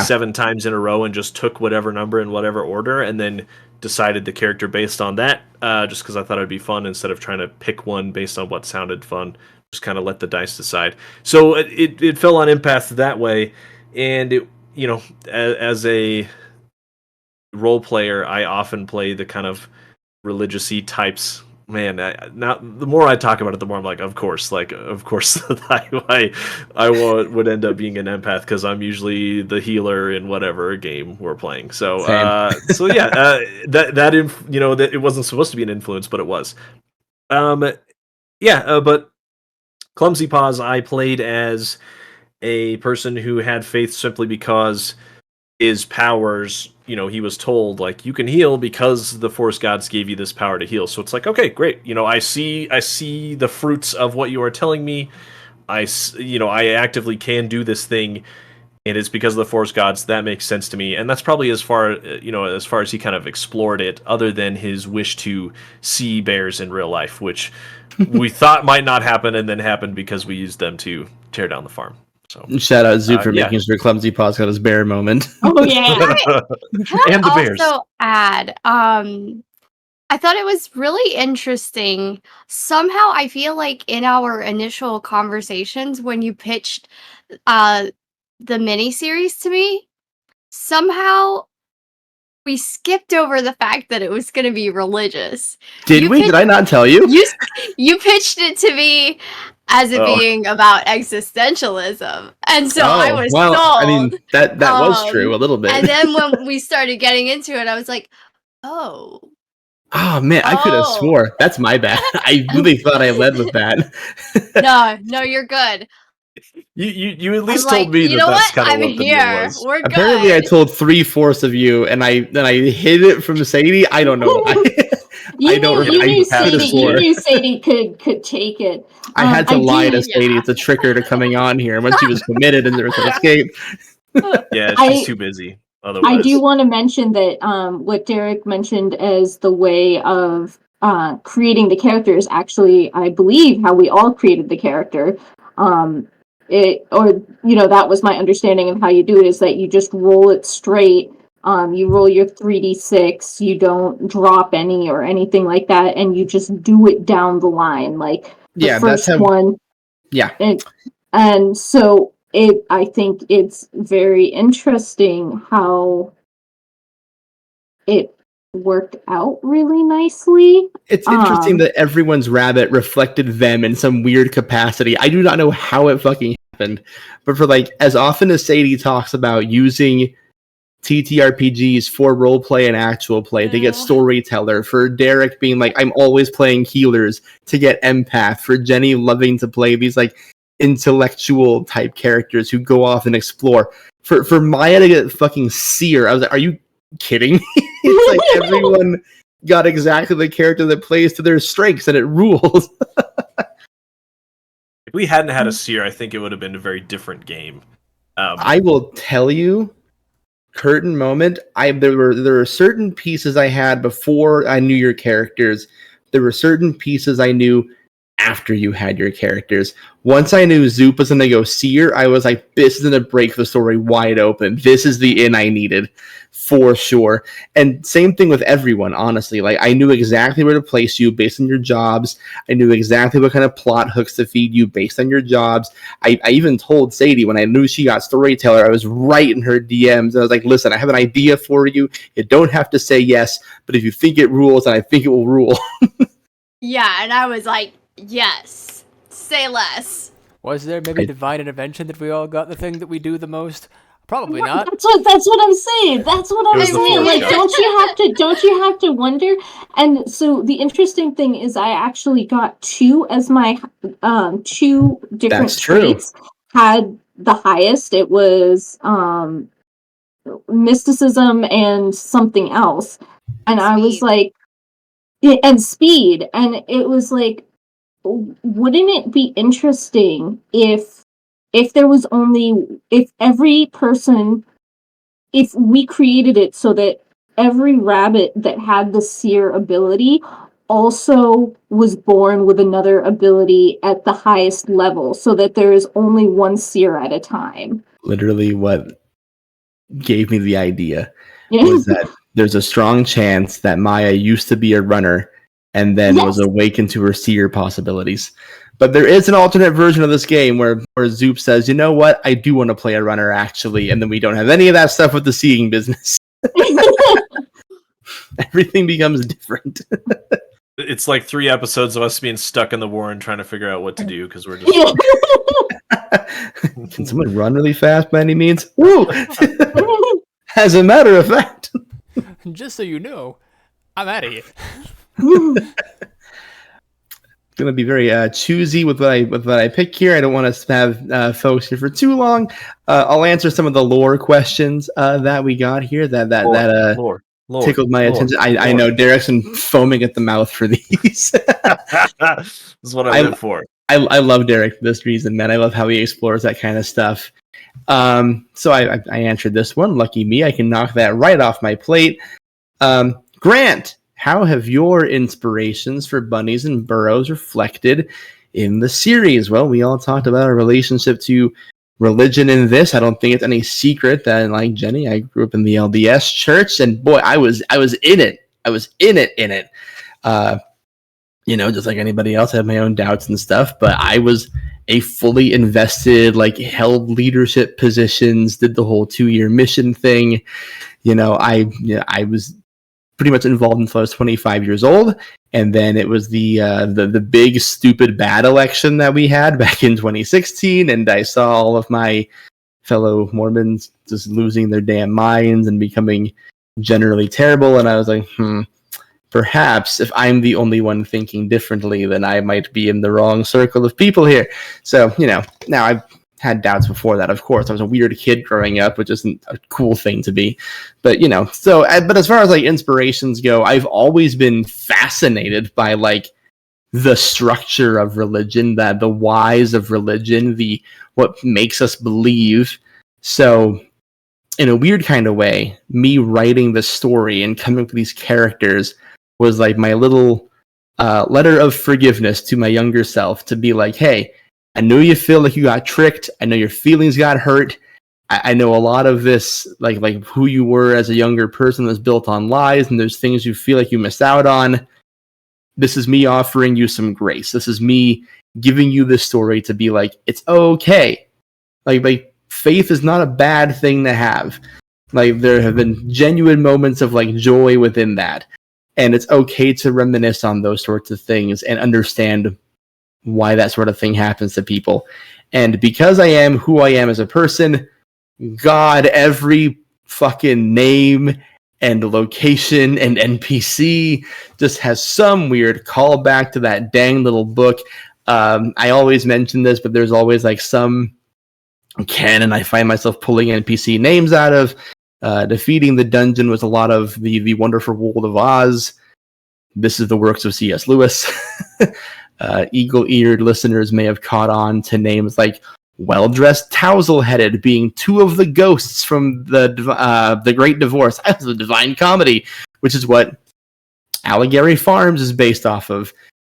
7 times in a row and just took whatever number in whatever order and then decided the character based on that, just because I thought it'd be fun instead of trying to pick one based on what sounded fun. Just kind of let the dice decide. So it fell on empath that way, and as a role player, I often play the kind of religious-y types. Man, now the more I talk about it, the more I'm like, of course, I would end up being an empath because I'm usually the healer in whatever game we're playing. So, that it wasn't supposed to be an influence, but it was. But Clumsy Paws, I played as a person who had faith simply because his powers, he was told, like, you can heal because the Force gods gave you this power to heal. So it's like, okay, great. I see the fruits of what you are telling me. I actively can do this thing, and it's because of the Force gods. That makes sense to me. And that's probably as far as he kind of explored it, other than his wish to see bears in real life, which we thought might not happen and then happened because we used them to tear down the farm. So shout out Zoop for making sure Clumsy Paws got his bear moment. Oh yeah. And the bears. Also add, I thought it was really interesting. Somehow I feel like in our initial conversations when you pitched the miniseries to me, somehow we skipped over the fact that it was going to be religious. Did I not tell you? You pitched it to me as it being about existentialism, and so I was sold. I mean, that was true a little bit. And then when we started getting into it, I was like, oh. Oh man, I could have swore. That's my bad. I really thought I led with that. No, you're good. You at least told me that's kind of what the deal was. We're good. Apparently, I told 3/4 of you, and I hid it from Sadie. I don't know why. You knew Sadie could take it. I had to lie to Sadie. It's a trick her to coming on here when she was committed and there was an escape. Yeah, she's too busy. Otherwise, I do want to mention that what Derek mentioned as the way of creating the character is actually, I believe, how we all created the character. That was my understanding of how you do it, is that you just roll it straight. You roll your 3d6, you don't drop any or anything like that, and you just do it down the line, like the first one. Yeah. And so I think it's very interesting how it worked out really nicely. It's interesting that everyone's rabbit reflected them in some weird capacity. I do not know how it fucking happened, but for like as often as Sadie talks about using TTRPGs for roleplay and actual play to get storyteller, for Derek being like, I'm always playing healers, to get empath, for Jenny loving to play these like intellectual type characters who go off and explore, for Maya to get fucking seer, I was like, are you kidding me? It's like everyone got exactly the character that plays to their strengths, and it rules. If we hadn't had a seer, I think it would have been a very different game. I will tell you, curtain moment. There were certain pieces I had before I knew your characters. There were certain pieces I knew after you had your characters. Once I knew Zoop was going to go seer, I was like, this is going to break the story wide open. This is the in I needed, for sure. And same thing with everyone, honestly. Like, I knew exactly where to place you based on your jobs. I knew exactly what kind of plot hooks to feed you based on your jobs. I even told Sadie when I knew she got storyteller, I was right in her DMs. I was like, listen, I have an idea for you. You don't have to say yes, but if you think it rules, then I think it will rule. Yeah, and I was like, yes, say less. Was there maybe divine intervention that we all got the thing that we do the most? Probably not. That's what I'm saying. That's what I'm saying. Like, don't you have to wonder? And so the interesting thing is, I actually got two as my two different traits had the highest. It was mysticism and something else, and I was like, and speed, and it was like, wouldn't it be interesting if there was if every person, if we created it so that every rabbit that had the seer ability also was born with another ability at the highest level, so that there is only one seer at a time. Literally what gave me the idea was that there's a strong chance that Maya used to be a runner and then was awakened to her seer possibilities. But there is an alternate version of this game where Zoop says, you know what, I do want to play a runner, actually, and then we don't have any of that stuff with the seeing business. Everything becomes different. It's like 3 episodes of us being stuck in the war and trying to figure out what to do, because we're just... Can someone run really fast by any means? Woo! As a matter of fact. Just so you know, I'm out of here. Going to be very choosy with what I pick here. I don't want to have folks here for too long. I'll answer some of the lore questions that we got here. Lore, tickled my attention. I know Derek's been foaming at the mouth for these. This is what I live for. I love Derek for this reason, man. I love how he explores that kind of stuff. So I answered this one. Lucky me, I can knock that right off my plate. Grant, how have your inspirations for Bunnies and Burrows reflected in the series? Well, we all talked about our relationship to religion in this. I don't think it's any secret that, like Jenny, I grew up in the LDS church, and boy, I was in it. I was in it. Just like anybody else, I had my own doubts and stuff, but I was a fully invested, like, held leadership positions, did the whole 2-year mission thing. I was pretty much involved until I was 25 years old, and then it was the big stupid bad election that we had back in 2016, and I saw all of my fellow Mormons just losing their damn minds and becoming generally terrible, and I was like, perhaps if I'm the only one thinking differently, then I might be in the wrong circle of people here. So, now I've had doubts before that, of course. I was a weird kid growing up, which isn't a cool thing to be. But, but as far as, like, inspirations go, I've always been fascinated by, like, the structure of religion, the whys of religion, what makes us believe. So, in a weird kind of way, me writing the story and coming up with these characters was like my little letter of forgiveness to my younger self, to be like, hey, I know you feel like you got tricked. I know your feelings got hurt. I know a lot of this, like who you were as a younger person, was built on lies, and there's things you feel like you missed out on. This is me offering you some grace. This is me giving you this story to be like, it's okay. Like faith is not a bad thing to have. Like there have been genuine moments of like joy within that. And it's okay to reminisce on those sorts of things and understand why that sort of thing happens to people. And because I am who I am as a person, God, every fucking name and location and NPC just has some weird callback to that dang little book. I always mention this, but there's always like some canon I find myself pulling NPC names out of. Defeating the dungeon was a lot of the Wonderful World of Oz. This is the works of C.S. Lewis. Eagle-eared listeners may have caught on to names like Well-Dressed Tousle-Headed being two of the ghosts from the Great Divorce. That was a Divine Comedy, which is what Alighieri Farms is based off of.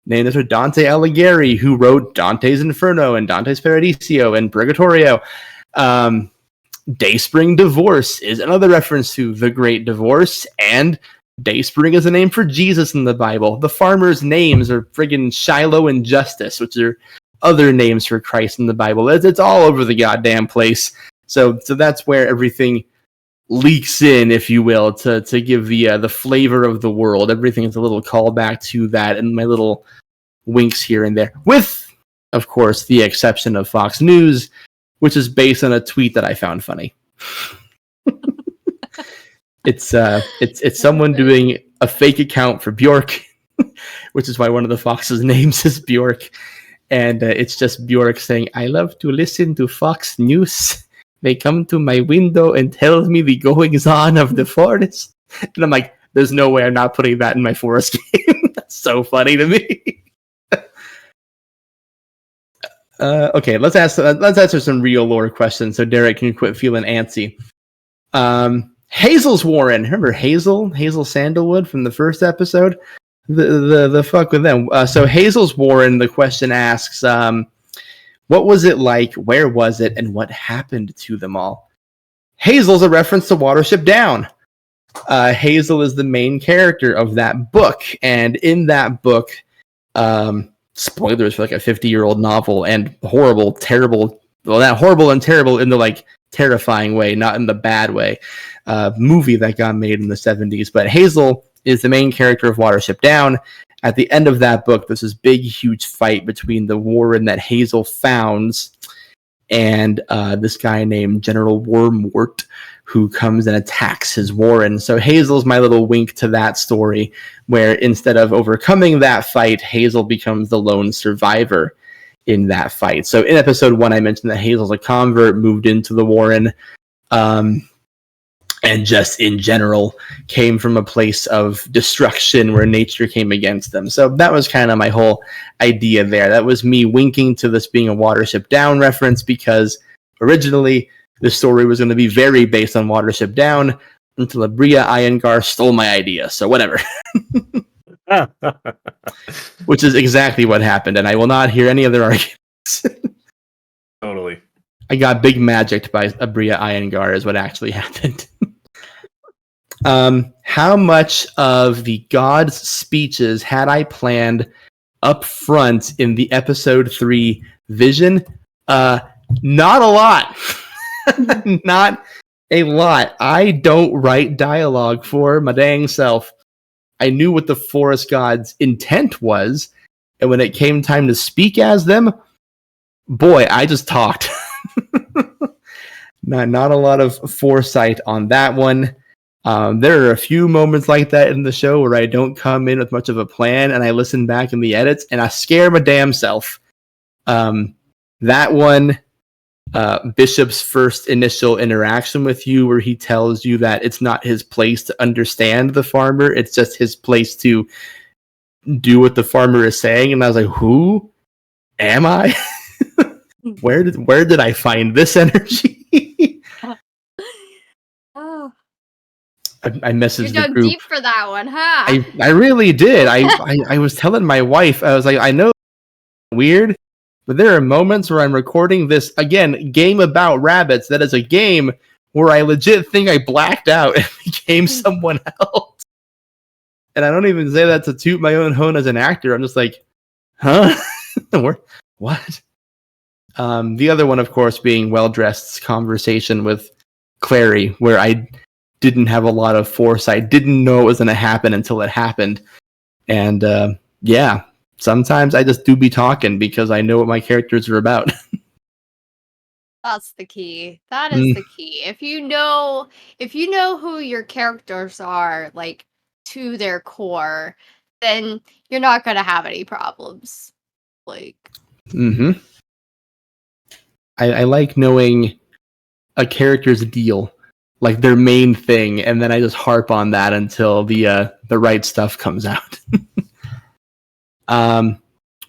Named after Dante Alighieri, who wrote Dante's Inferno and Dante's Paradiso and Purgatorio. Dayspring Divorce is another reference to the Great Divorce, and Dayspring is a name for Jesus in the Bible. The farmers' names are friggin' Shiloh and Justice, which are other names for Christ in the Bible. It's all over the goddamn place. So that's where everything leaks in, if you will, to give the flavor of the world. Everything is a little callback to that, and my little winks here and there, with, of course, the exception of Fox News, which is based on a tweet that I found funny. It's someone doing a fake account for Bjork, which is why one of the Fox's names is Bjork, and it's just Bjork saying, "I love to listen to Fox News. They come to my window and tell me the goings on of the forest." And I'm like, there's no way I'm not putting that in my forest game. That's so funny to me. Okay, let's answer some real lore questions so Derek can quit feeling antsy. Hazel's Warren. Remember Hazel Sandalwood from the first episode? The fuck with them. So Hazel's Warren, the question asks, what was it like, where was it, and what happened to them all? Hazel's a reference to Watership Down. Hazel is the main character of that book, and in that book, spoilers for like a 50-year-old novel, and horrible, terrible, well, not horrible and terrible in the like terrifying way, not in the bad way, movie that got made in the 70s. But Hazel is the main character of Watership Down. At the end of that book, there's this big, huge fight between the Warren that Hazel founds and this guy named General Wormwort, who comes and attacks his Warren. So Hazel's my little wink to that story, where instead of overcoming that fight, Hazel becomes the lone survivor in that fight. So in episode 1, I mentioned that Hazel's a convert, moved into the Warren, and just in general came from a place of destruction where nature came against them. So that was kind of my whole idea there. That was me winking to this being a Watership Down reference, because originally the story was going to be very based on Watership Down until Abria Iyengar stole my idea. So whatever. Which is exactly what happened, and I will not hear any other arguments. Totally. I got big magicked by Abria Iyengar is what actually happened. How much of the God's speeches had I planned up front in the episode 3 vision? Not a lot. Not a lot. I don't write dialogue for my dang self. I knew what the forest god's intent was, and when it came time to speak as them, boy, I just talked. Not a lot of foresight on that one. There are a few moments like that in the show where I don't come in with much of a plan, and I listen back in the edits, and I scare my damn self. That one, Bishop's first initial interaction with you, where he tells you that it's not his place to understand the farmer, it's just his place to do what the farmer is saying, and I was like, who am I? Where did I find this energy? Oh, I messaged you the dug group. deep for that one, huh? I really did. I was telling my wife, I was like, I know it's weird, but there are moments where I'm recording this, again, game about rabbits, that is a game where I legit think I blacked out and became someone else. And I don't even say that to toot my own horn as an actor. I'm just like, huh? What? The other one, of course, being Well-Dressed's conversation with Clary, where I didn't have a lot of foresight, didn't know it was going to happen until it happened. And yeah, sometimes I just do be talking because I know what my characters are about. That's the key. That is the key. If you know who your characters are, like to their core, then you're not gonna have any problems. Like, I like knowing a character's deal, like their main thing, and then I just harp on that until the right stuff comes out.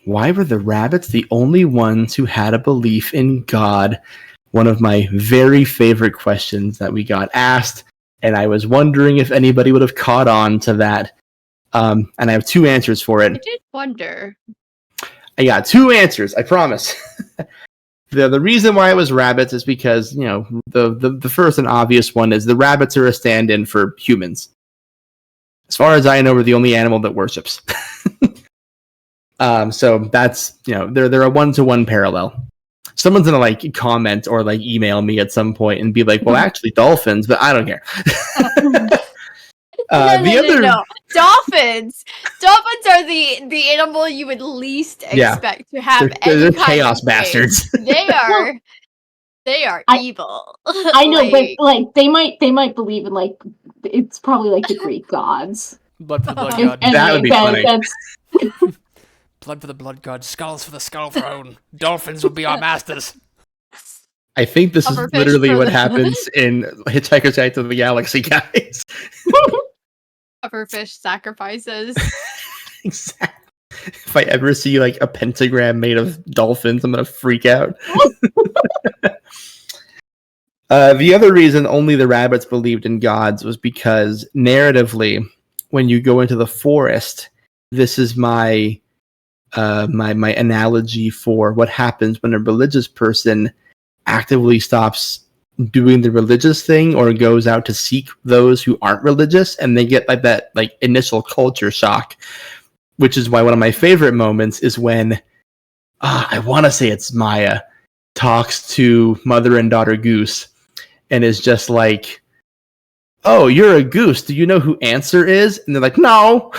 Why were the rabbits the only ones who had a belief in God? One of my very favorite questions that we got asked, and I was wondering if anybody would have caught on to that. And I have two answers for it. I did wonder. I got two answers, I promise. The reason why it was rabbits is because, you know, the first and obvious one is the rabbits are a stand-in for humans. As far as I know, we're the only animal that worships. So that's, you know, they're a one-to-one parallel. Someone's gonna like comment or like email me at some point and be like, well, actually dolphins, but I don't care. No. Dolphins are the animal you would least expect to have they're chaos bastards. They are evil. I know, but like they might believe in like it's probably like the Greek gods. Blood for the blood god. That would be funny. Blood for the blood god, skulls for the skull throne. Dolphins will be our masters. I think this is Pufferfish literally what for the- happens in Hitchhiker's Guide to the Galaxy, guys. Pufferfish sacrifices. Exactly. If I ever see like a pentagram made of dolphins, I'm gonna freak out. The other reason only the rabbits believed in gods was because narratively, when you go into the forest, this is my my analogy for what happens when a religious person actively stops doing the religious thing or goes out to seek those who aren't religious, and they get like that like initial culture shock, which is why one of my favorite moments is when I want to say it's Maya talks to mother and daughter goose and is just like, oh, you're a goose, do you know who Answer is? And they're like, no.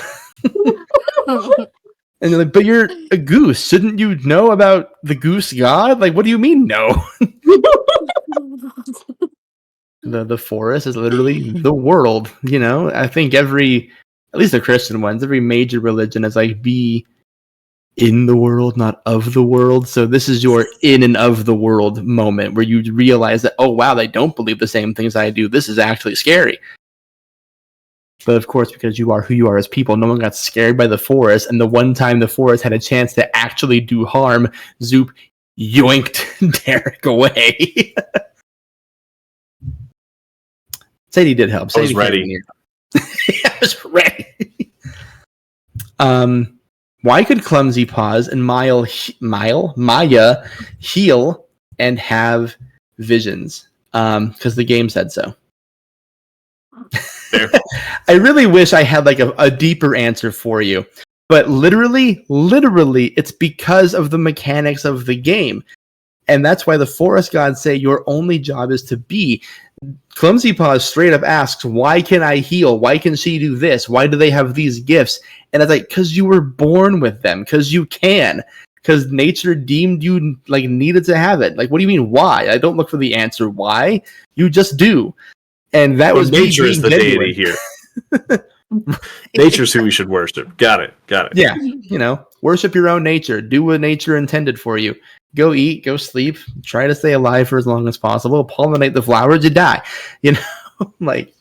And they're like, but you're a goose. Shouldn't you know about the goose god? Like, what do you mean, no? The forest is literally the world, you know? I think at least the Christian ones, every major religion is like, be in the world, not of the world. So this is your in and of the world moment where you realize that, oh, wow, they don't believe the same things I do. This is actually scary. But of course, because you are who you are as people, no one got scared by the forest. And the one time the forest had a chance to actually do harm, Zoop yoinked Derek away. Sadie did help. I was Sadie ready. I was ready. Why could Clumsy Paws and Maya heal and have visions? Because the game said so. I really wish I had like a deeper answer for you, but literally, it's because of the mechanics of the game, and that's why the forest gods say your only job is to be. Clumsy Paws straight up asks, "Why can I heal? Why can she do this? Why do they have these gifts?" And it's like, because you were born with them, because you can, because nature deemed you like needed to have it. Like, what do you mean why? I don't look for the answer why. You just do. And that was nature is the genuine. deity here. Nature's who we should worship. Got it. Yeah, you know, worship your own nature. Do what nature intended for you. Go eat, go sleep, try to stay alive for as long as possible. Pollinate the flowers, you die. You know, like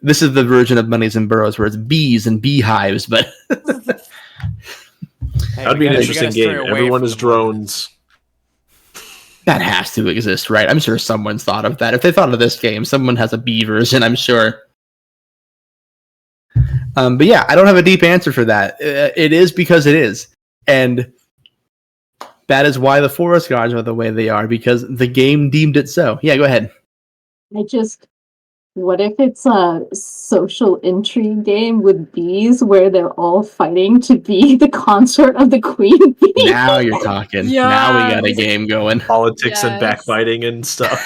this is the version of Bunnies and Burrows where it's bees and beehives, but that'd be an interesting game. Everyone is drones. That has to exist, right? I'm sure someone's thought of that. If they thought of this game, someone has a bee version, I'm sure. But yeah, I don't have a deep answer for that. It is because it is. And that is why the forest gods are the way they are, because the game deemed it so. Yeah, go ahead. What if it's a social intrigue game with bees where they're all fighting to be the consort of the queen bee? Now you're talking. Now we got a Yes. game going. Politics and Yes. backbiting and stuff.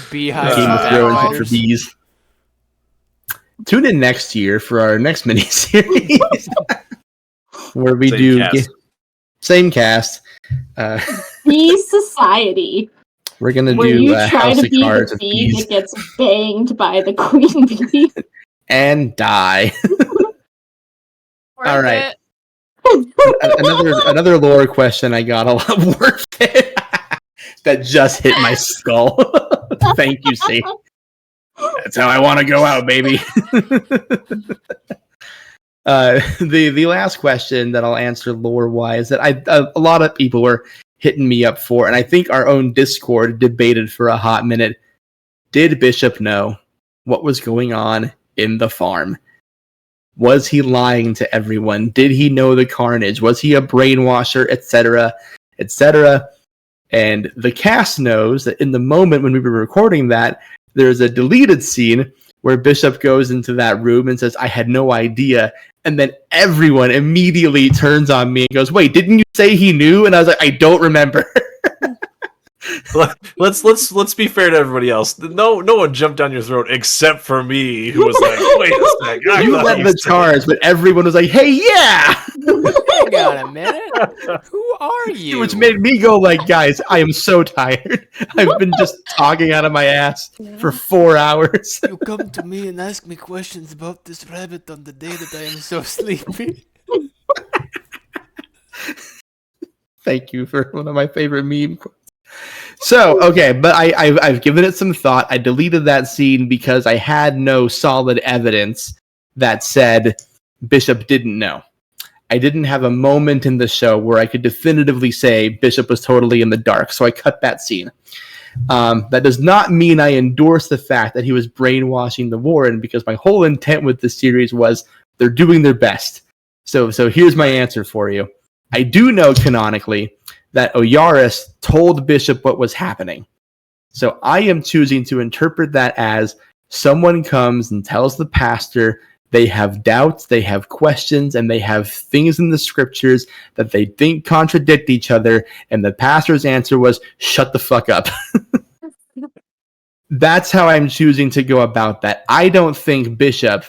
Beehive Game of for Thrones but for backbiters. bees. Tune in next year for our next miniseries where we Same do cast. same cast. Bee Society, We're gonna where do you try House to of be Cards the with bee bees that gets banged by the queen bee. and die. Worth All right. it. Another lore question I got a lot worth it. That just hit my skull. Thank you, Sadie. That's how I want to go out, baby. The last question that I'll answer lore wise that a lot of people were hitting me up for, and I think our own Discord debated for a hot minute. Did Bishop know what was going on in the farm? Was he lying to everyone? Did he know the carnage? Was he a brainwasher, etc., etc.? And the cast knows that in the moment when we were recording that, there's a deleted scene where Bishop goes into that room and says, "I had no idea." And then everyone immediately turns on me and goes, "Wait, didn't you say he knew?" And I was like, "I don't remember." Let's be fair to everybody else. No one jumped down your throat except for me, who was like, "Wait a second, I You thought led you the said-" charge, but everyone was like, "Hey, yeah!" Hang on a minute. Who are you? Which made me go like, "Guys, I am so tired. I've been just talking out of my ass for 4 hours." You come to me and ask me questions about this rabbit on the day that I am so sleepy. Thank you for one of my favorite meme quotes. So, okay, but I've given it some thought. I deleted that scene because I had no solid evidence that said Bishop didn't know. I didn't have a moment in the show where I could definitively say Bishop was totally in the dark, so I cut that scene. That does not mean I endorse the fact that he was brainwashing the Warren, because my whole intent with this series was they're doing their best. So here's my answer for you. I do know canonically that Oyaris told Bishop what was happening. So I am choosing to interpret that as someone comes and tells the pastor they have doubts, they have questions, and they have things in the scriptures that they think contradict each other, and the pastor's answer was, "Shut the fuck up." That's how I'm choosing to go about that. I don't think Bishop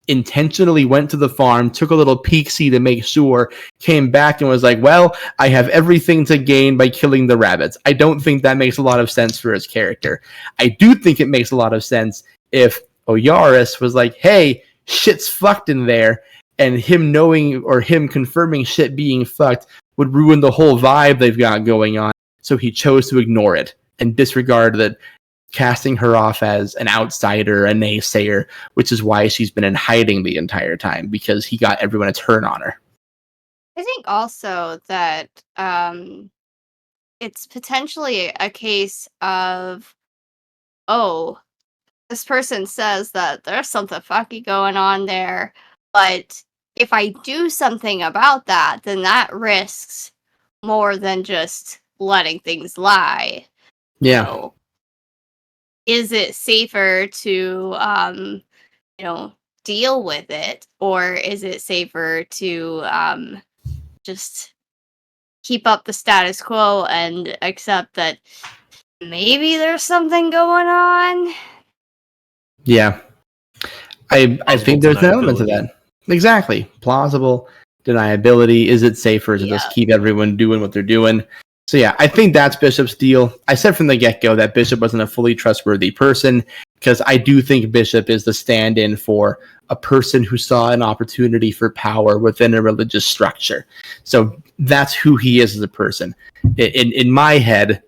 intentionally went to the farm, took a little peek-see to make sure, came back and was like, "Well, I have everything to gain by killing the rabbits." I don't think that makes a lot of sense for his character. I do think it makes a lot of sense if Oyaris was like, "Hey, shit's fucked in there," and him knowing or him confirming shit being fucked would ruin the whole vibe they've got going on. So he chose to ignore it and disregard that, casting her off as an outsider, a naysayer, which is why she's been in hiding the entire time, because he got everyone to turn on her. I think also that it's potentially a case of, oh, this person says that there's something fucky going on there, but if I do something about that, then that risks more than just letting things lie. Yeah. So, is it safer to deal with it, or is it safer to just keep up the status quo and accept that maybe there's something going on? Yeah. I Plausible think there's an element to deniability. that. Exactly. Plausible deniability. Is it safer to just keep everyone doing what they're doing? So yeah, I think that's Bishop's deal. I said from the get-go that Bishop wasn't a fully trustworthy person, because I do think Bishop is the stand-in for a person who saw an opportunity for power within a religious structure. So that's who he is as a person. In my head,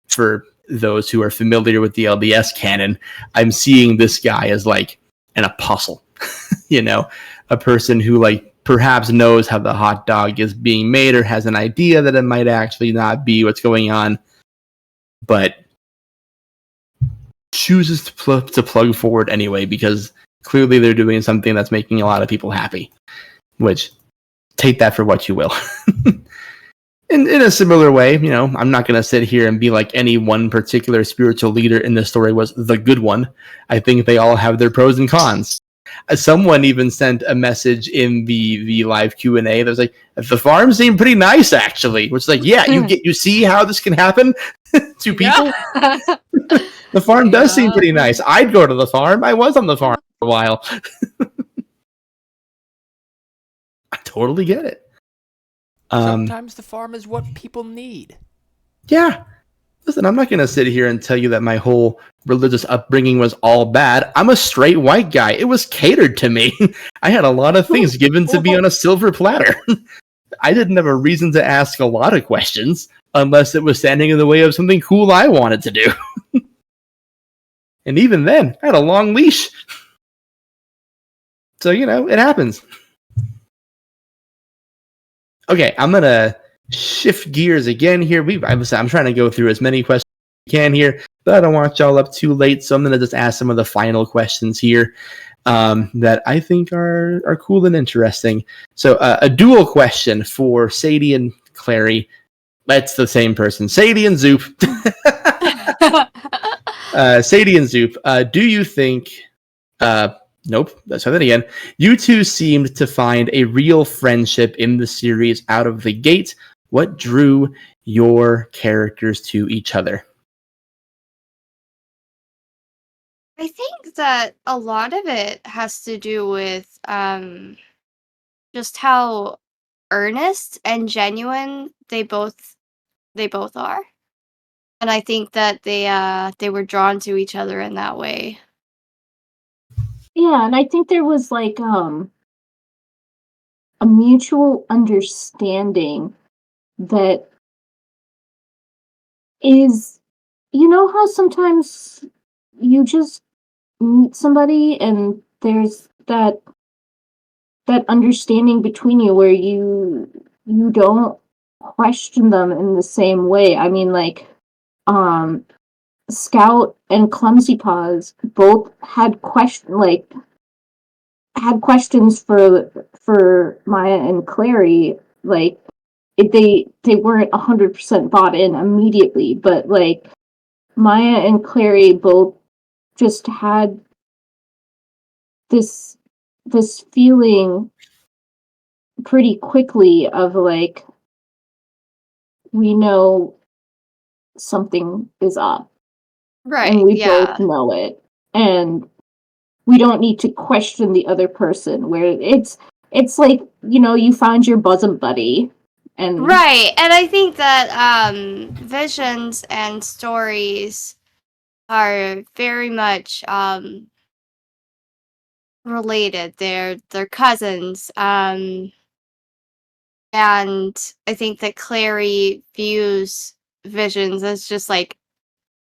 for those who are familiar with the LDS canon, I'm seeing this guy as like an apostle, a person who like perhaps knows how the hot dog is being made, or has an idea that it might actually not be what's going on, but chooses to plug forward anyway, because clearly they're doing something that's making a lot of people happy, which, take that for what you will. in a similar way, I'm not going to sit here and be like any one particular spiritual leader in this story was the good one. I think they all have their pros and cons. Someone even sent a message in the live Q&A that was like, the farm seemed pretty nice, actually. Which is like, yeah, you see how this can happen to people? Yeah. The farm does seem pretty nice. I'd go to the farm. I was on the farm for a while. I totally get it. Sometimes the farm is what people need. Yeah. Listen, I'm not going to sit here and tell you that my whole religious upbringing was all bad. I'm a straight white guy. It was catered to me. I had a lot of things given to me on a silver platter. I didn't have a reason to ask a lot of questions unless it was standing in the way of something cool I wanted to do. And even then, I had a long leash. So, it happens. Okay, I'm going to shift gears again here. I'm trying to go through as many questions as I can here, but I don't want y'all up too late, so I'm going to just ask some of the final questions here that I think are cool and interesting. So a dual question for Sadie and Clary. That's the same person. Sadie and Zoop. Sadie and Zoop, do you think... Nope, let's try that again. You two seemed to find a real friendship in the series out of the gate. What drew your characters to each other? I think that a lot of it has to do with just how earnest and genuine they both are. And I think that they were drawn to each other in that way. Yeah, and I think there was like a mutual understanding that is, how sometimes you just meet somebody and there's that understanding between you where you don't question them in the same way. I mean, like Scout and Clumsy Paws both had questions for Maya and Clary. Like they weren't 100% bought in immediately, but like Maya and Clary both just had this feeling pretty quickly of like, we know something is up. Right. And we yeah. both know it. And we don't need to question the other person, where it's like, you found your bosom buddy. And Right. And I think that visions and stories are very much related. They're cousins. And I think that Clary views visions as just like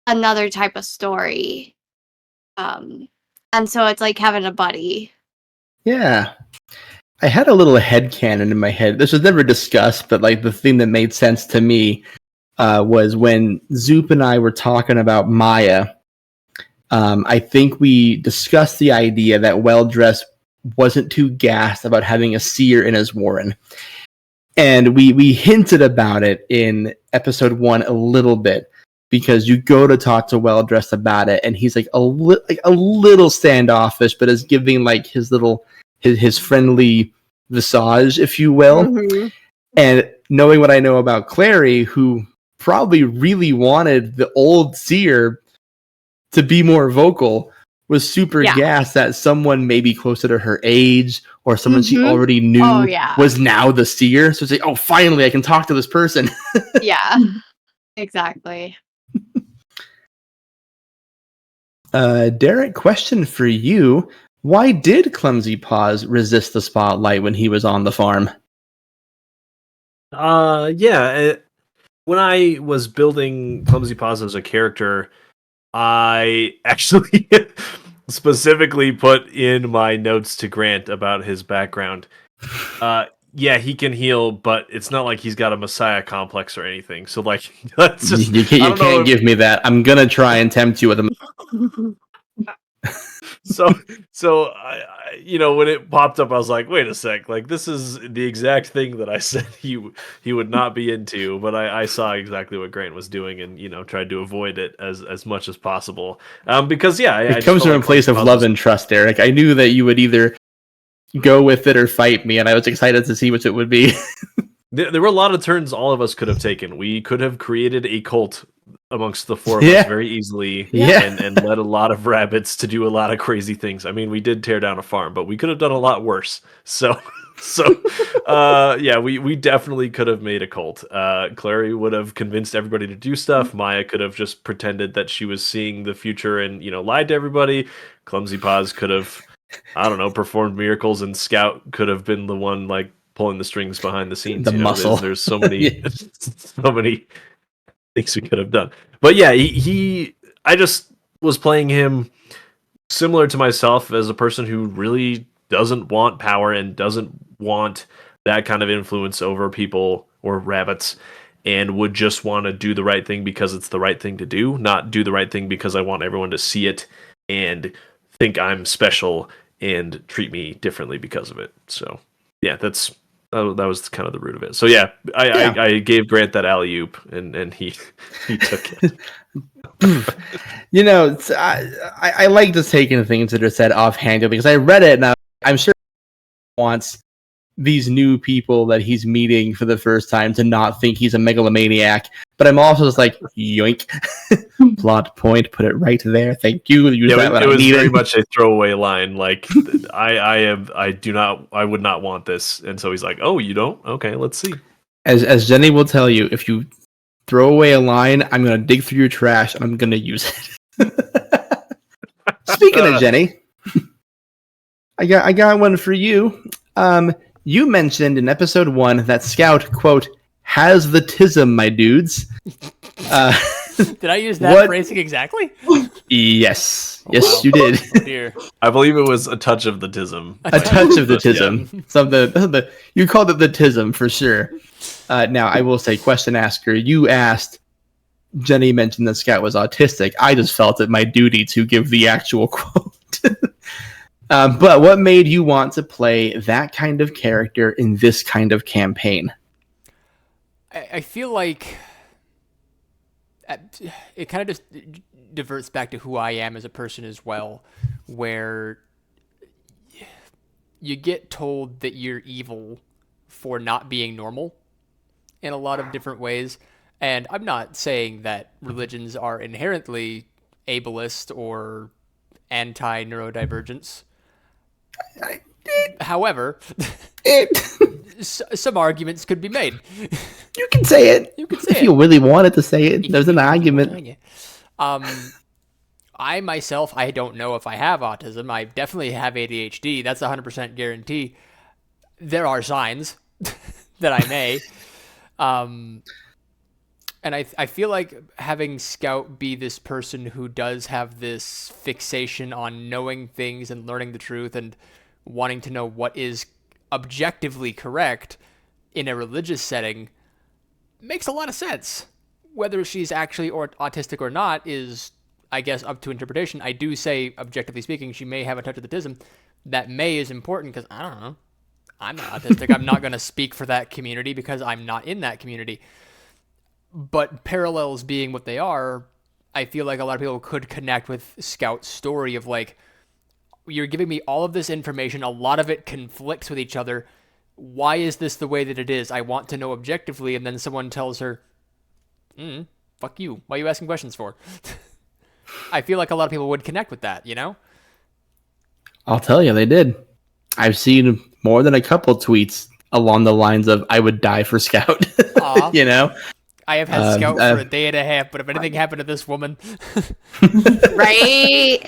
another type of story. And so it's like having a buddy. Yeah. I had a little headcanon in my head. This was never discussed, but like the thing that made sense to me was when Zoop and I were talking about Maya. I think we discussed the idea that Well-Dressed wasn't too gassed about having a seer in his warren. And we hinted about it in episode 1 a little bit, because you go to talk to Well-Dressed about it, and he's like a little standoffish, but is giving like his little his friendly visage, if you will. Mm-hmm. And knowing what I know about Clary, who probably really wanted the old seer to be more vocal, was super gassed that someone maybe closer to her age or someone she already knew was now the seer. So it's like, oh, finally, I can talk to this person. Yeah, exactly. Derek, question for you. Why did Clumsy Paws resist the spotlight when he was on the farm? When I was building Clumsy Paws as a character, I actually specifically put in my notes to Grant about his background. He can heal, but it's not like he's got a messiah complex or anything. So, like, that's just you can't give me that. I'm gonna try and tempt you with a. So when it popped up, I was like, wait a sec, like this is the exact thing that I said he would not be into, but I saw exactly what Grant was doing and tried to avoid it as much as possible. Because it comes from a place of love and trust, Eric. I knew that you would either go with it or fight me, and I was excited to see which it would be. There were a lot of turns all of us could have taken. We could have created a cult amongst the four of us very easily, and led a lot of rabbits to do a lot of crazy things. I mean, we did tear down a farm, but we could have done a lot worse. So we definitely could have made a cult. Clary would have convinced everybody to do stuff. Maya could have just pretended that she was seeing the future and lied to everybody. Clumsy Paws could have, I don't know, performed miracles, and Scout could have been the one like pulling the strings behind the scenes. The muscle. There's so many, so many things we could have done. But yeah, I just was playing him similar to myself as a person who really doesn't want power and doesn't want that kind of influence over people or rabbits, and would just want to do the right thing because it's the right thing to do, not do the right thing because I want everyone to see it and think I'm special and treat me differently because of it. So yeah, that was kind of the root of it. So yeah, I gave Grant that alley-oop, and he took it. I like just taking things that are said offhandedly, because I read it and I'm sure he wants these new people that he's meeting for the first time to not think he's a megalomaniac. But I'm also just like, yoink. Plot point, put it right there. Thank you. It was very much a throwaway line. Like, I would not want this. And so he's like, oh, you don't? Okay, let's see. As Jenny will tell you, if you throw away a line, I'm going to dig through your trash and I'm going to use it. Speaking of Jenny, I got one for you. You mentioned in episode 1 that Scout, quote, has the tism, my dudes. Did I use that phrasing exactly? Yes. Oh, yes, wow. you did. Oh, dear. I believe it was a touch of the tism. A touch of the tism. Something you called it the tism for sure. Now, I will say, question asker, you asked, Jenny mentioned that Scout was autistic. I just felt it my duty to give the actual quote. But what made you want to play that kind of character in this kind of campaign? I feel like it kind of just diverts back to who I am as a person as well, where you get told that you're evil for not being normal in a lot of different ways. And I'm not saying that religions are inherently ableist or anti-neurodivergence. However, some arguments could be made. You can say it. If you really wanted to say it, there's an argument. I myself, I don't know if I have autism. I definitely have ADHD. That's 100% guarantee. There are signs that I may. And I feel like having Scout be this person who does have this fixation on knowing things and learning the truth and wanting to know what is objectively correct in a religious setting makes a lot of sense. Whether she's actually autistic or not is, I guess, up to interpretation. I do say, objectively speaking, she may have a touch of autism. That may is important because, I don't know, I'm not autistic. I'm not going to speak for that community because I'm not in that community. But parallels being what they are, I feel like a lot of people could connect with Scout's story of like, you're giving me all of this information, a lot of it conflicts with each other. Why is this the way that it is? I want to know objectively, and then someone tells her, fuck you. Why are you asking questions for? I feel like a lot of people would connect with that, you know? I'll tell you, they did. I've seen more than a couple tweets along the lines of, I would die for Scout. You know? I have had Scout for a day and a half, but if anything happened to this woman... Right?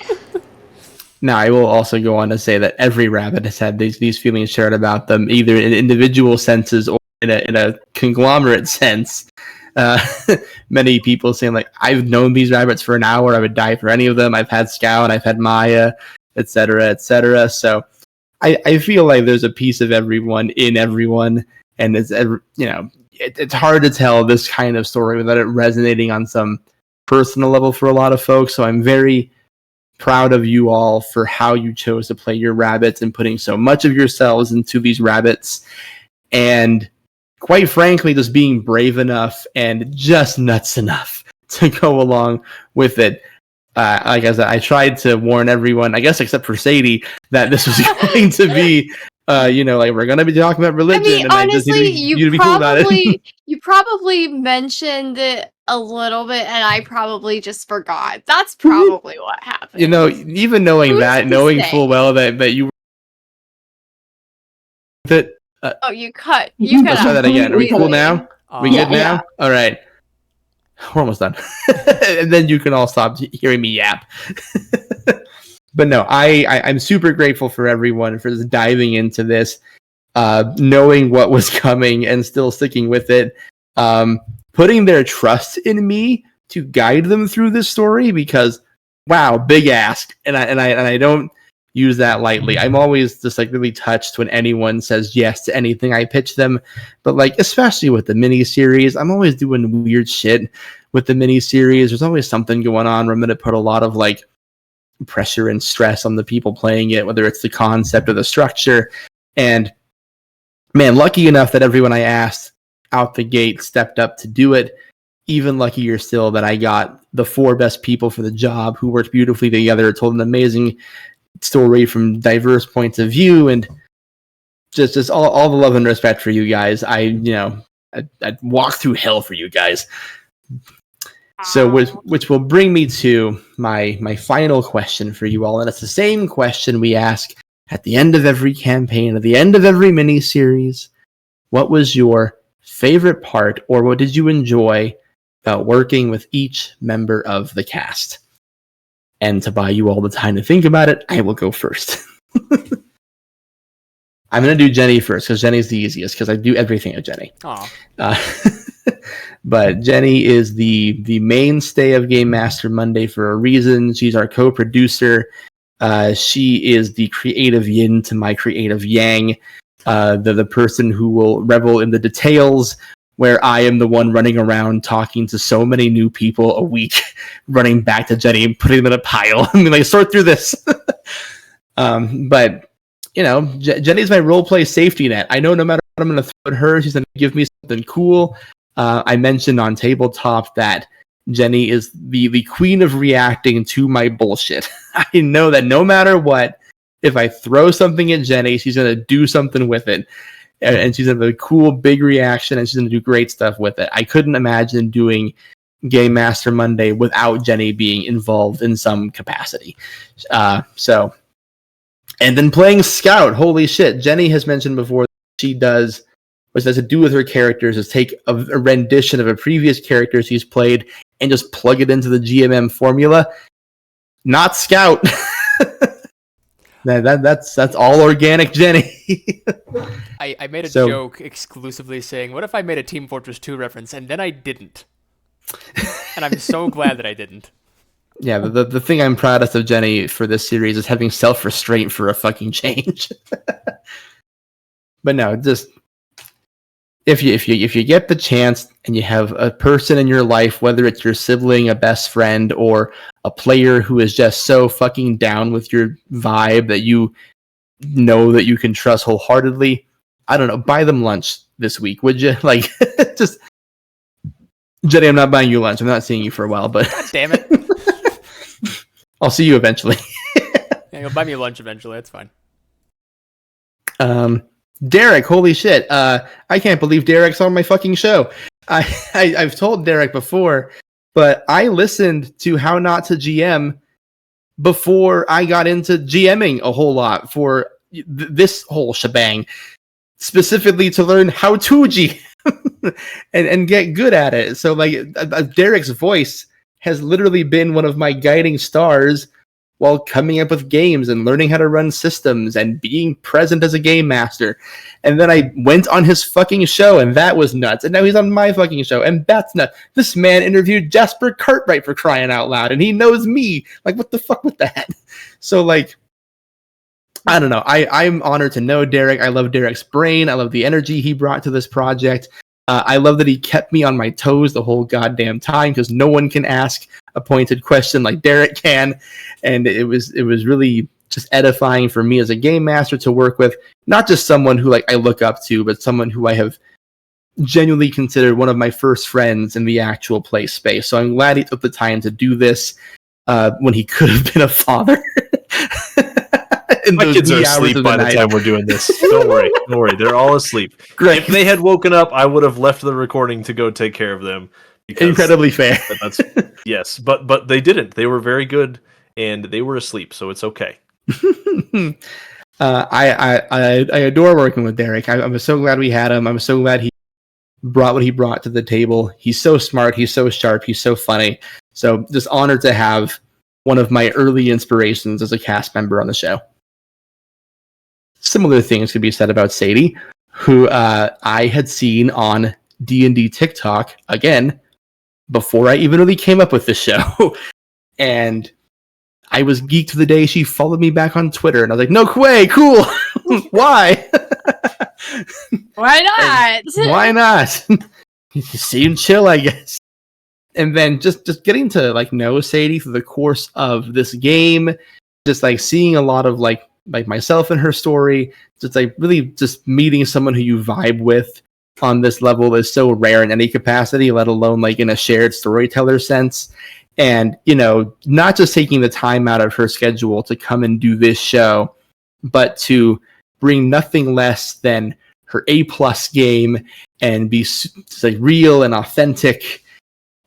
Now, I will also go on to say that every rabbit has had these feelings shared about them, either in individual senses or in a conglomerate sense. Many people saying, like, I've known these rabbits for an hour, I would die for any of them. I've had Scout, I've had Maya, etc., etc. So I feel like there's a piece of everyone in everyone, and it's hard to tell this kind of story without it resonating on some personal level for a lot of folks. So I'm very proud of you all for how you chose to play your rabbits and putting so much of yourselves into these rabbits. And quite frankly, just being brave enough and just nuts enough to go along with it. Like I said, I tried to warn everyone, I guess except for Sadie, that this was going to be, like we're going to be talking about religion. I mean, and honestly, I just need you to be cool about it. you probably mentioned it a little bit, and I probably just forgot. That's probably what happened. Even knowing Who's that, to knowing say? full well that you that. Oh, you cut. Let's try that again. Are we cool now? We Yeah, good now? All right. We're almost done. And then you can all stop hearing me yap. But no, I'm super grateful for everyone for just diving into this, knowing what was coming and still sticking with it, putting their trust in me to guide them through this story, because wow, big ask. And I don't use that lightly. I'm always just like really touched when anyone says yes to anything I pitch them. But like, especially with the mini series, I'm always doing weird shit with the mini series. There's always something going on where I'm going to put a lot of like pressure and stress on the people playing it, whether it's the concept or the structure. And man, lucky enough that everyone I asked out the gate stepped up to do it. Even luckier still that I got the 4 best people for the job who worked beautifully together, told an amazing story from diverse points of view, and just all the love and respect for you guys. I'd walk through hell for you guys. So which will bring me to my final question for you all, and it's the same question we ask at the end of every campaign, at the end of every mini series. What was your favorite part, or what did you enjoy about working with each member of the cast? And to buy you all the time to think about it, I will go first. I'm going to do Jenny first, because Jenny's the easiest, because I do everything with Jenny. But Jenny is the mainstay of Game Master Monday for a reason. She's our co-producer. She is the creative yin to my creative yang. The person who will revel in the details, where I am the one running around talking to so many new people a week, running back to Jenny and putting them in a pile. I mean, like, sort through this. But, Jenny's my roleplay safety net. I know no matter what I'm going to throw at her, she's going to give me something cool. I mentioned on Tabletop that Jenny is the queen of reacting to my bullshit. I know that no matter what, if I throw something at Jenny, she's going to do something with it. And she's going to have a cool, big reaction, and she's going to do great stuff with it. I couldn't imagine doing Game Master Monday without Jenny being involved in some capacity. And then playing Scout, holy shit. Jenny has mentioned before she does, what she has to do with her characters is take a rendition of a previous character she's played and just plug it into the GMM formula. Not Scout. That's all organic, Jenny. I made a joke exclusively saying, what if I made a Team Fortress 2 reference, and then I didn't? And I'm so glad that I didn't. Yeah, the thing I'm proudest of Jenny for this series is having self-restraint for a fucking change. But no, just if you get the chance and you have a person in your life, whether it's your sibling, a best friend, or a player who is just so fucking down with your vibe that you know that you can trust wholeheartedly, I don't know, buy them lunch this week, would you? Like, just Jenny, I'm not buying you lunch. I'm not seeing you for a while, but God damn it. I'll see you eventually. Yeah, you'll buy me lunch eventually. That's fine. Derek, holy shit. I can't believe Derek's on my fucking show. I've told Derek before, but I listened to How Not to GM before I got into GMing a whole lot for this whole shebang, specifically to learn how to GM and get good at it. So like Derek's voice has literally been one of my guiding stars while coming up with games and learning how to run systems and being present as a game master. And then I went on his fucking show, and that was nuts. And now he's on my fucking show, and that's nuts. This man interviewed Jasper Cartwright, for crying out loud, and he knows me. Like, what the fuck with that? So, like, I don't know. I'm honored to know Derek. I love Derek's brain. I love the energy he brought to this project. I love that he kept me on my toes the whole goddamn time because no one can ask a pointed question like Derek can, and it was really just edifying for me as a game master to work with not just someone who like I look up to, but someone who I have genuinely considered one of my first friends in the actual play space. So I'm glad he took the time to do this when he could have been a father. My kids are asleep by the time we're doing this. Don't worry. They're all asleep. Great. If they had woken up, I would have left the recording to go take care of them. Incredibly fair. Yes, but they didn't. They were very good, and they were asleep, so it's okay. I adore working with Derek. I'm so glad we had him. I'm so glad he brought what he brought to the table. He's so smart. He's so sharp. He's so funny. So just honored to have one of my early inspirations as a cast member on the show. Similar things could be said about Sadie, who I had seen on D&D TikTok, again, before I even really came up with this show. And I was geeked the day she followed me back on Twitter. And I was like, no way, cool. Why? Why not? Why not? You seem chill, I guess. And then just getting to like know Sadie through the course of this game, just like seeing a lot of like myself and her story, just like really just meeting someone who you vibe with on this level is so rare in any capacity, let alone like in a shared storyteller sense. And, you know, not just taking the time out of her schedule to come and do this show, but to bring nothing less than her A+ game and be like real and authentic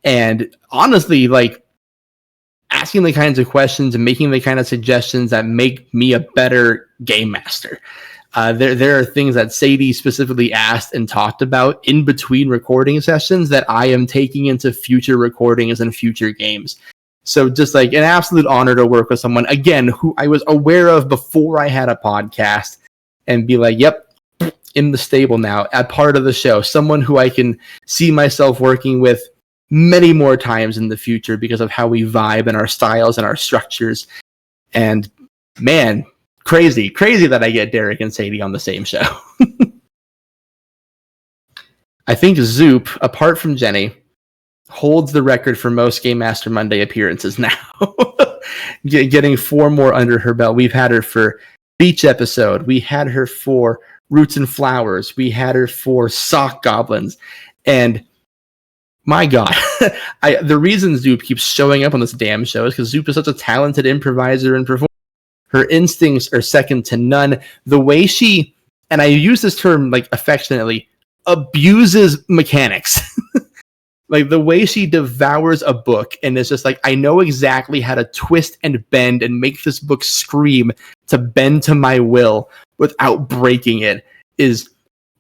and honestly like asking the kinds of questions and making the kind of suggestions that make me a better game master. There are things that Sadie specifically asked and talked about in between recording sessions that I am taking into future recordings and future games. So just like an absolute honor to work with someone, again, who I was aware of before I had a podcast and be like, yep, in the stable now, a part of the show, someone who I can see myself working with many more times in the future because of how we vibe and our styles and our structures. And man, crazy that I get Derek and Sadie on the same show. I think Zoop, apart from Jenny, holds the record for most Game Master Monday appearances now. Getting 4 more under her belt. We've had her for Beach Episode. We had her for Roots and Flowers. We had her for Sock Goblins. And my God, the reason Zoop keeps showing up on this damn show is because Zoop is such a talented improviser and performer. Her instincts are second to none. The way she, and I use this term like affectionately, abuses mechanics. Like the way she devours a book and is just like, I know exactly how to twist and bend and make this book scream to bend to my will without breaking it is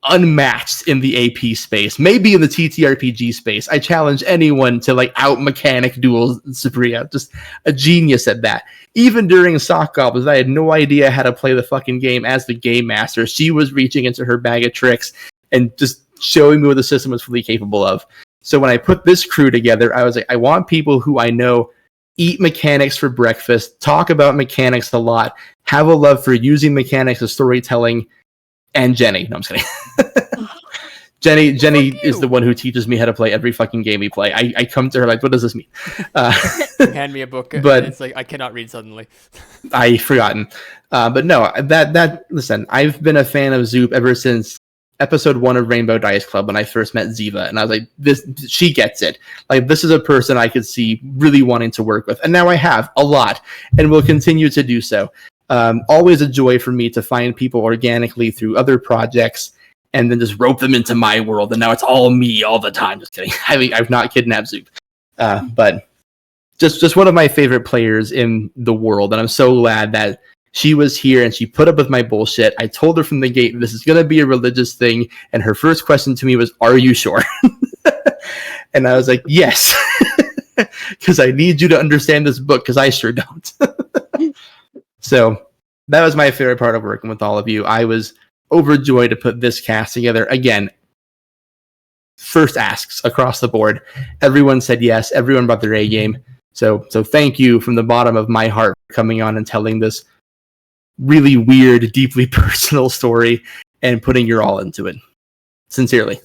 unmatched in the AP space, maybe in the TTRPG space. I challenge anyone to like out mechanic duels. Sabria, just a genius at that. Even during Sock Goblins, I had no idea how to play the fucking game as the game master. She was reaching into her bag of tricks and just showing me what the system was fully capable of. So when I put this crew together, I was like, I want people who I know eat mechanics for breakfast, talk about mechanics a lot, have a love for using mechanics as storytelling. And Jenny. No, I'm just kidding. Jenny is the one who teaches me how to play every fucking game we play. I come to her like, what does this mean? Hand me a book, but it's like I cannot read suddenly. I've forgotten. But no, listen, I've been a fan of Zoop ever since episode 1 of Rainbow Dice Club when I first met Ziva, and I was like, she gets it. Like, this is a person I could see really wanting to work with. And now I have a lot, and will continue to do so. Always a joy for me to find people organically through other projects and then just rope them into my world. And now it's all me all the time. Just kidding. I've not kidnapped Zoop. But just one of my favorite players in the world. And I'm so glad that she was here and she put up with my bullshit. I told her from the gate, this is going to be a religious thing. And her first question to me was, are you sure? And I was like, yes, because I need you to understand this book because I sure don't. So that was my favorite part of working with all of you. I was overjoyed to put this cast together. Again, first asks across the board. Everyone said yes. Everyone brought their A game. So thank you from the bottom of my heart for coming on and telling this really weird, deeply personal story and putting your all into it. Sincerely.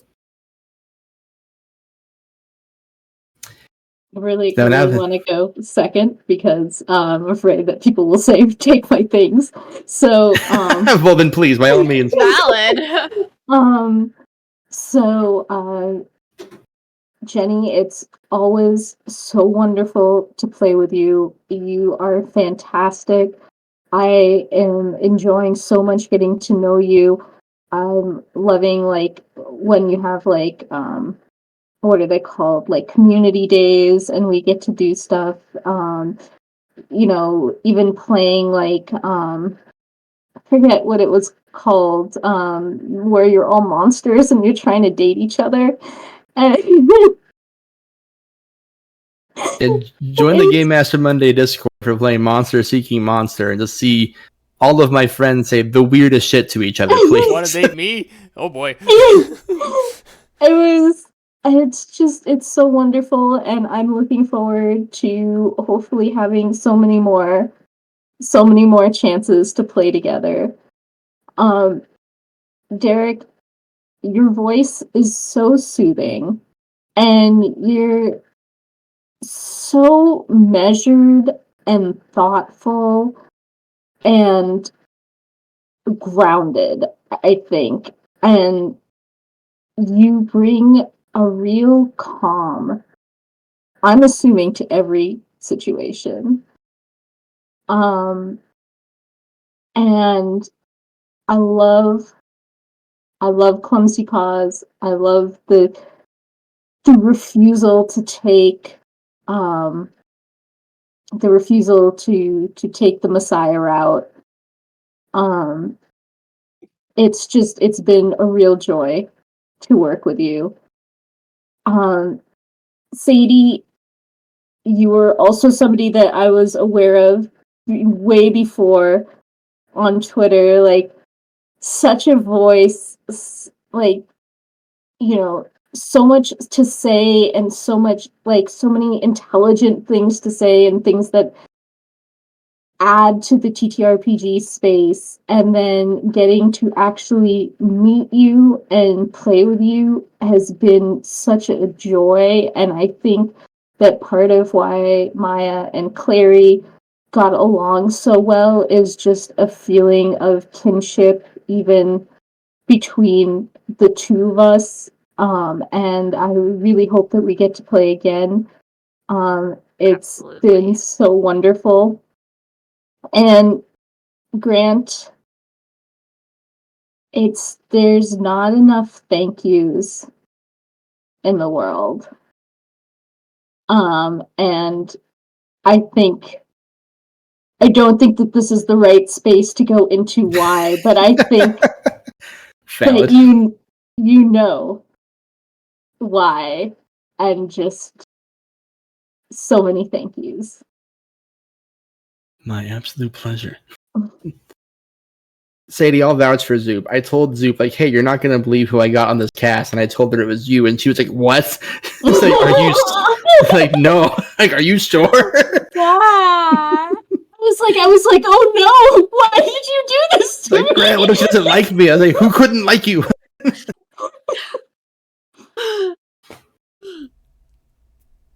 really, So now really that- want to go second because I'm afraid that people will say take my things. So, well, then please, by all means. Valid. so, Jenny, it's always so wonderful to play with you. You are fantastic. I am enjoying so much getting to know you. I'm loving like when you have like what are they called? Like community days and we get to do stuff. You know, even playing like I forget what it was called, where you're all monsters and you're trying to date each other. And And join the Game Master Monday Discord for playing Monster Seeking Monster and just see all of my friends say the weirdest shit to each other, please. Want to date me? Oh boy. it's so wonderful and I'm looking forward to hopefully having so many more chances to play together. Derek, your voice is so soothing and you're so measured and thoughtful and grounded, I think. And you bring a real calm, I'm assuming, to every situation. And I love Clumsy Paws. I love the refusal to take take the Messiah route. It's been a real joy to work with you. Sadie, you were also somebody that I was aware of way before on Twitter, like such a voice, like, you know, so much to say and so much, like, so many intelligent things to say and things that add to the TTRPG space, and then getting to actually meet you and play with you has been such a joy. And I think that part of why Maya and Clary got along so well is just a feeling of kinship, even between the two of us. And I really hope that we get to play again. It's Absolutely. been so wonderful. And Grant, there's not enough thank yous in the world. And I don't think that this is the right space to go into why, but I think Valid. that you know why, and just so many thank yous. My absolute pleasure. Sadie, I'll vouch for Zoop. I told Zoop, like, hey, you're not going to believe who I got on this cast. And I told her it was you. And she was like, what? It's like, are you, like, no. Like, are you sure? I was like, oh no, why did you do this to Like, me? Grant, what if she doesn't like me? I was like, who couldn't like you?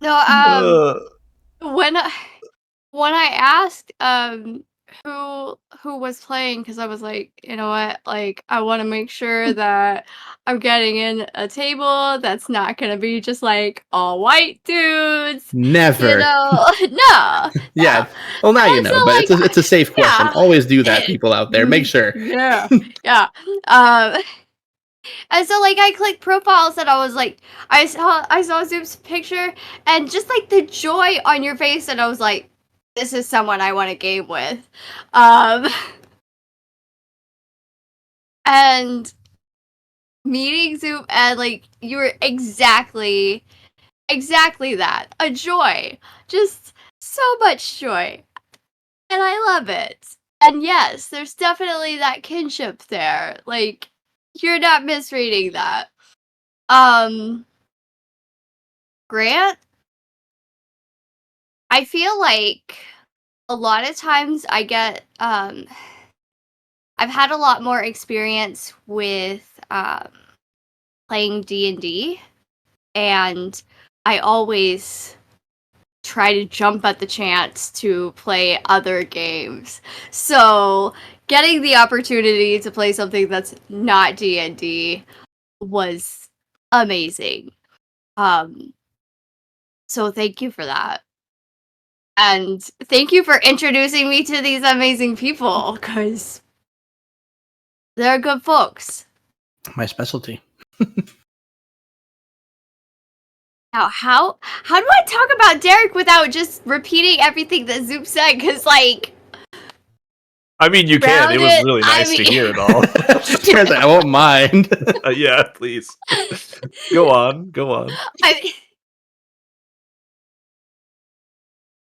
No, when I asked who was playing, because I was like, you know what, like I want to make sure that I'm getting in a table that's not gonna be just like all white dudes. Never. You know, no. Yeah. Well, now you And know, so, but like, it's a safe question. yeah. Always do that, people out there. Make sure. Yeah, yeah. And so like I clicked profiles and I was like, I saw Zoop's picture and just like the joy on your face, and I was like, this is someone I want to game with. And meeting Zoop, and like you were exactly that. A joy. Just so much joy. And I love it. And yes, there's definitely that kinship there. Like, you're not misreading that. Grant, I feel like a lot of times I get I've had a lot more experience with playing D&D, and I always try to jump at the chance to play other games. So getting the opportunity to play something that's not D&D was amazing. So thank you for that. And thank you for introducing me to these amazing people, because they're good folks. My specialty. Now, how do I talk about Derek without just repeating everything that Zoop said? Because, like... I mean, you can. It was Grounded, really I nice to mean- hear it all. I won't mind. Yeah, please. Go on.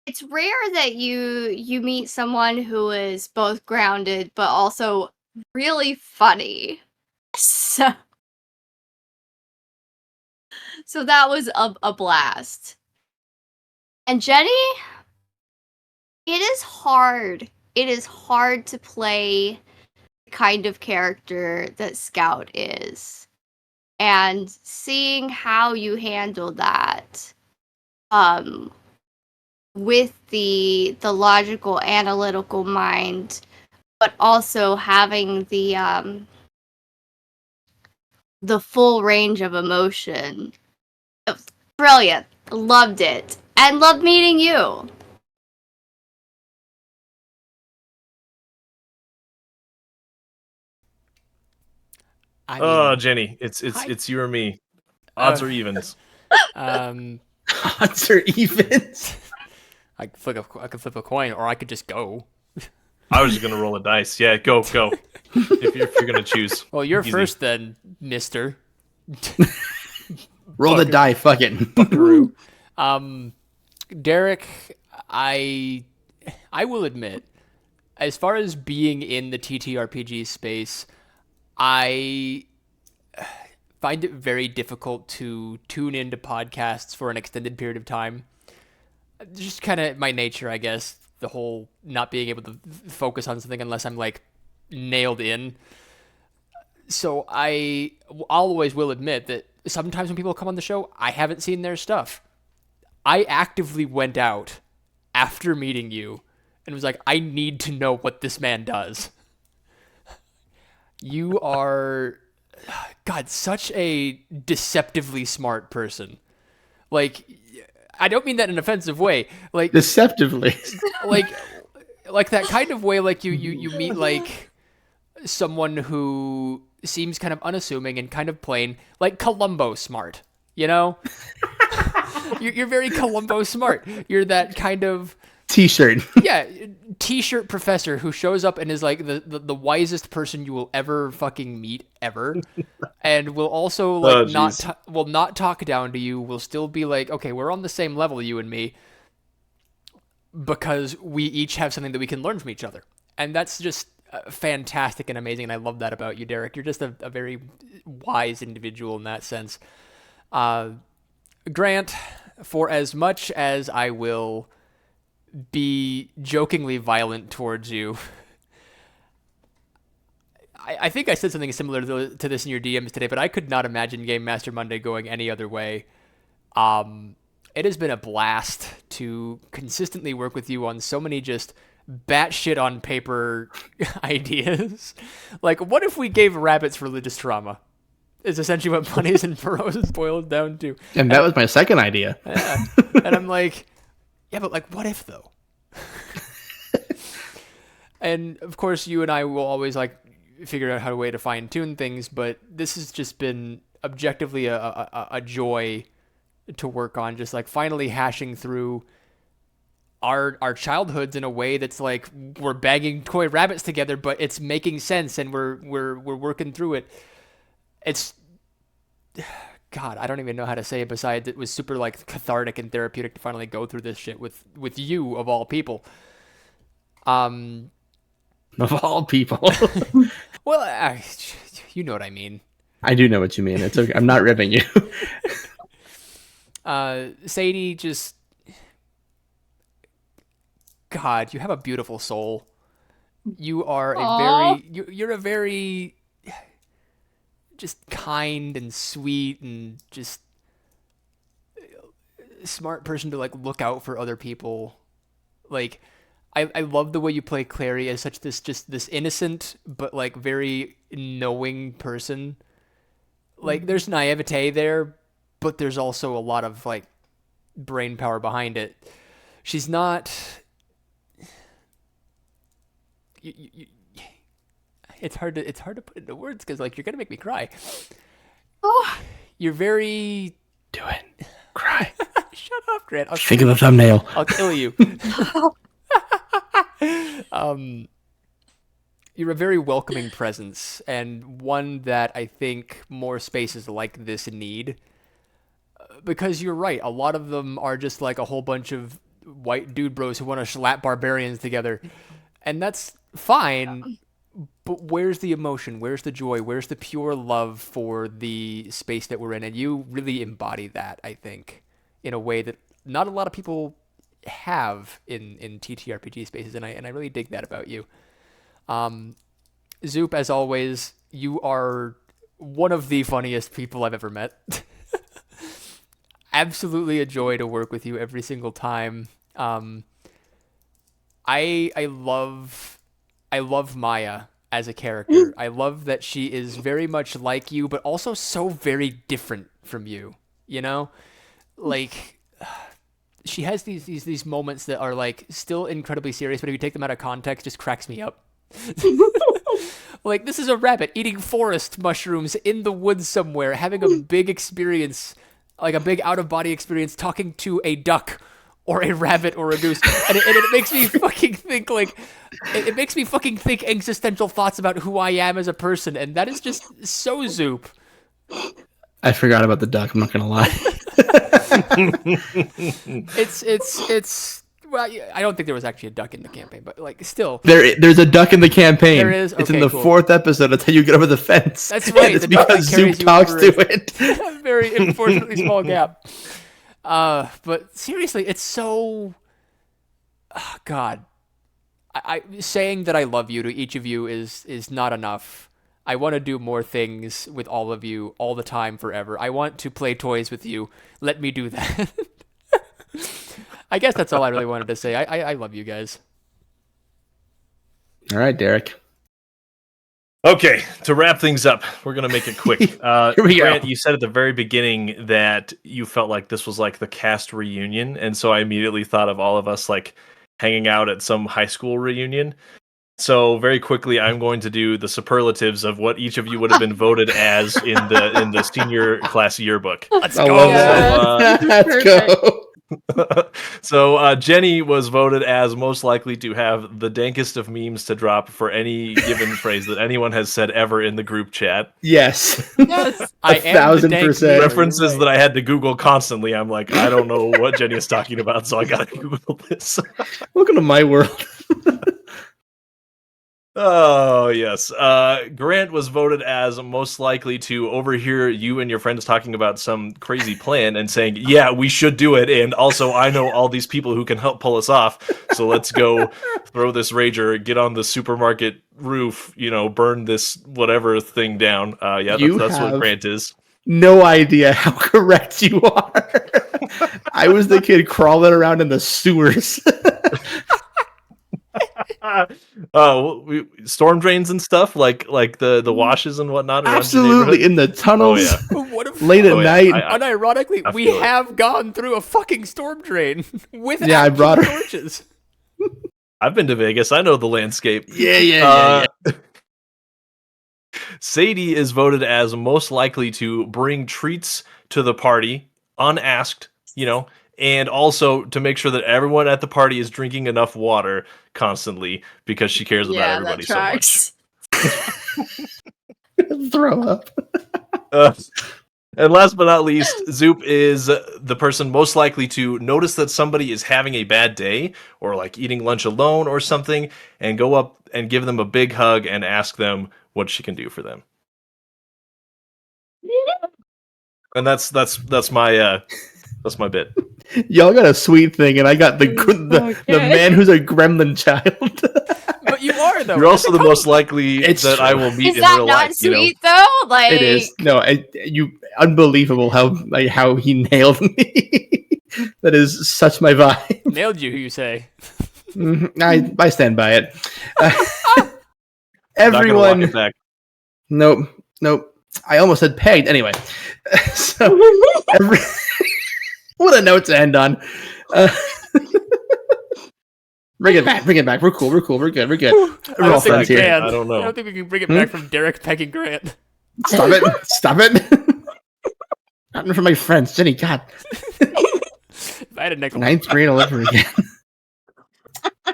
It's rare that you meet someone who is both grounded but also really funny. So that was a blast. And Jenny, it is hard. It is hard to play the kind of character that Scout is. And seeing how you handle that, with the logical, analytical mind, but also having the full range of emotion. It was brilliant. Loved it. And loved meeting you. I Oh, mean, Jenny, Hi. it's you or me. Odds or evens. Odds or evens. I could flip a coin, or I could just go. I was just gonna roll a dice. Yeah, go. if you're gonna choose. Well, you're Easy. first then, Mister. Roll the die. Fuck it. Buckaroo. Derek, I will admit, as far as being in the TTRPG space, I find it very difficult to tune into podcasts for an extended period of time. Just kind of my nature, I guess. The whole not being able to focus on something unless I'm like nailed in. So I always will admit that sometimes when people come on the show, I haven't seen their stuff. I actively went out after meeting you and was like, I need to know what this man does. You are, God, such a deceptively smart person. Like, I don't mean that in an offensive way. Like, Deceptively. like that kind of way. Like you meet like someone who seems kind of unassuming and kind of plain, like Columbo smart. You know, you're very Columbo smart. You're that kind of T-shirt. yeah, T-shirt professor who shows up and is like the wisest person you will ever fucking meet ever, and will also like will not talk down to you. Will still be like, okay, we're on the same level, you and me, because we each have something that we can learn from each other, and that's just fantastic and amazing. And I love that about you, Derek. You're just a very wise individual in that sense. Grant, for as much as I will be jokingly violent towards you, I think I said something similar to this in your DMs today, but I could not imagine Game Master Monday going any other way. It has been a blast to consistently work with you on so many just batshit on paper ideas. Like, what if we gave rabbits religious trauma? Is essentially what Bunnies and Burrows boiled down to. And that was my second idea. Yeah. And I'm like, yeah, but like, what if though? And of course, you and I will always like figure out how a way to fine tune things, but this has just been objectively a joy to work on. Just like finally hashing through our childhoods in a way that's like we're bagging toy rabbits together, but it's making sense and we're working through it. It's God, I don't even know how to say it besides it was super like cathartic and therapeutic to finally go through this shit with you of all people. Of all people. Well, you know what I mean. I do know what you mean. It's okay. I'm not ribbing you. Sadie, just God, you have a beautiful soul. You are you're a very just kind and sweet and just smart person to like look out for other people. Like, I love the way you play Clary as such this innocent but like very knowing person. Like, there's naivete there, but there's also a lot of like brain power behind it. She's not. It's hard to put into words because like you're gonna make me cry. Oh, You're very. Do it. Cry. Shut up, Grant. Think of the thumbnail. I'll kill you. You're a very welcoming presence, and one that I think more spaces like this need. Because you're right, a lot of them are just like a whole bunch of white dude bros who want to slap barbarians together, and that's fine. But where's the emotion? Where's the joy? Where's the pure love for the space that we're in? And you really embody that, I think, in a way that not a lot of people have in TTRPG spaces, and I really dig that about you. Zoop, as always, you are one of the funniest people I've ever met. Absolutely a joy to work with you every single time. I love Maya as a character. I love that she is very much like you, but also so very different from you. You know, like she has these moments that are like still incredibly serious, but if you take them out of context, just cracks me up. Like, this is a rabbit eating forest mushrooms in the woods somewhere, having a big experience, like a big out-of-body experience, talking to a duck or a rabbit or a goose, and it makes me fucking think like it makes me fucking think existential thoughts about who I am as a person, and that is just so Zoop. I forgot about the duck. I'm not gonna lie. It's well, I don't think there was actually a duck in the campaign, but like still, There's a duck in the campaign. There is? It's in Okay, the cool. 4th episode. That's how you get over the fence. That's right, It's the duck that because carries Zoop you talks over to it. very unfortunately small gap. But seriously, it's so. Oh, God, I saying that I love you to each of you is not enough. I want to do more things with all of you all the time, forever. I want to play toys with you. Let me do that. I guess that's all I really wanted to say. I love you guys. All right, Derek. Okay, to wrap things up, we're gonna make it quick. Here we go. Grant, you said at the very beginning that you felt like this was like the cast reunion, and so I immediately thought of all of us like hanging out at some high school reunion. So very quickly, I'm going to do the superlatives of what each of you would have been voted as in the senior class yearbook. Let's I go. love that. Let's go. So Jenny was voted as most likely to have the dankest of memes to drop for any given phrase that anyone has said ever in the group chat. Yes. yes. I am the dank 1,000%. meme. References You're that right. I had to Google constantly. I'm like, I don't know what Jenny is talking about, so I gotta Google this. Welcome to my world. Oh, yes. Grant was voted as most likely to overhear you and your friends talking about some crazy plan and saying, yeah, we should do it. And also, I know all these people who can help pull us off. So let's go throw this rager, get on the supermarket roof, burn this whatever thing down. Yeah, that's what have- Grant is. No idea how correct you are. I was the kid crawling around in the sewers. Storm drains and stuff, like the washes and whatnot. around your Absolutely, neighborhood? in the tunnels, Oh, yeah. What if late at Oh, yeah. night. unironically, I we feel it. have gone through a fucking storm drain with Yeah, I actual brought her. torches. I've been to Vegas. I know the landscape. Yeah. Sadie is voted as most likely to bring treats to the party unasked, and also to make sure that everyone at the party is drinking enough water constantly because she cares about Yeah, everybody that so much. tracks. Throw up. And last but not least, Zoop is the person most likely to notice that somebody is having a bad day or like eating lunch alone or something and go up and give them a big hug and ask them what she can do for them. And that's my bit. Y'all got a sweet thing, and I got the Okay. man who's a gremlin child. But you are though. You're also the most likely It's that I true. will meet Is in that real not life. sweet though? Like It is. No, you unbelievable how he nailed me. That is such my vibe. Nailed you, you say. I stand by it. Not gonna walk Everyone, it back. nope. I almost said pegged. Anyway, so what a note to end on. Bring it back. We're cool. We're good. We're all don't think friends we here. can. I don't know. I don't think we can bring it back from Derek pegging Grant. Stop it. Not for my friends. Jenny, God. If I had a nickel. Ninth grade all over again.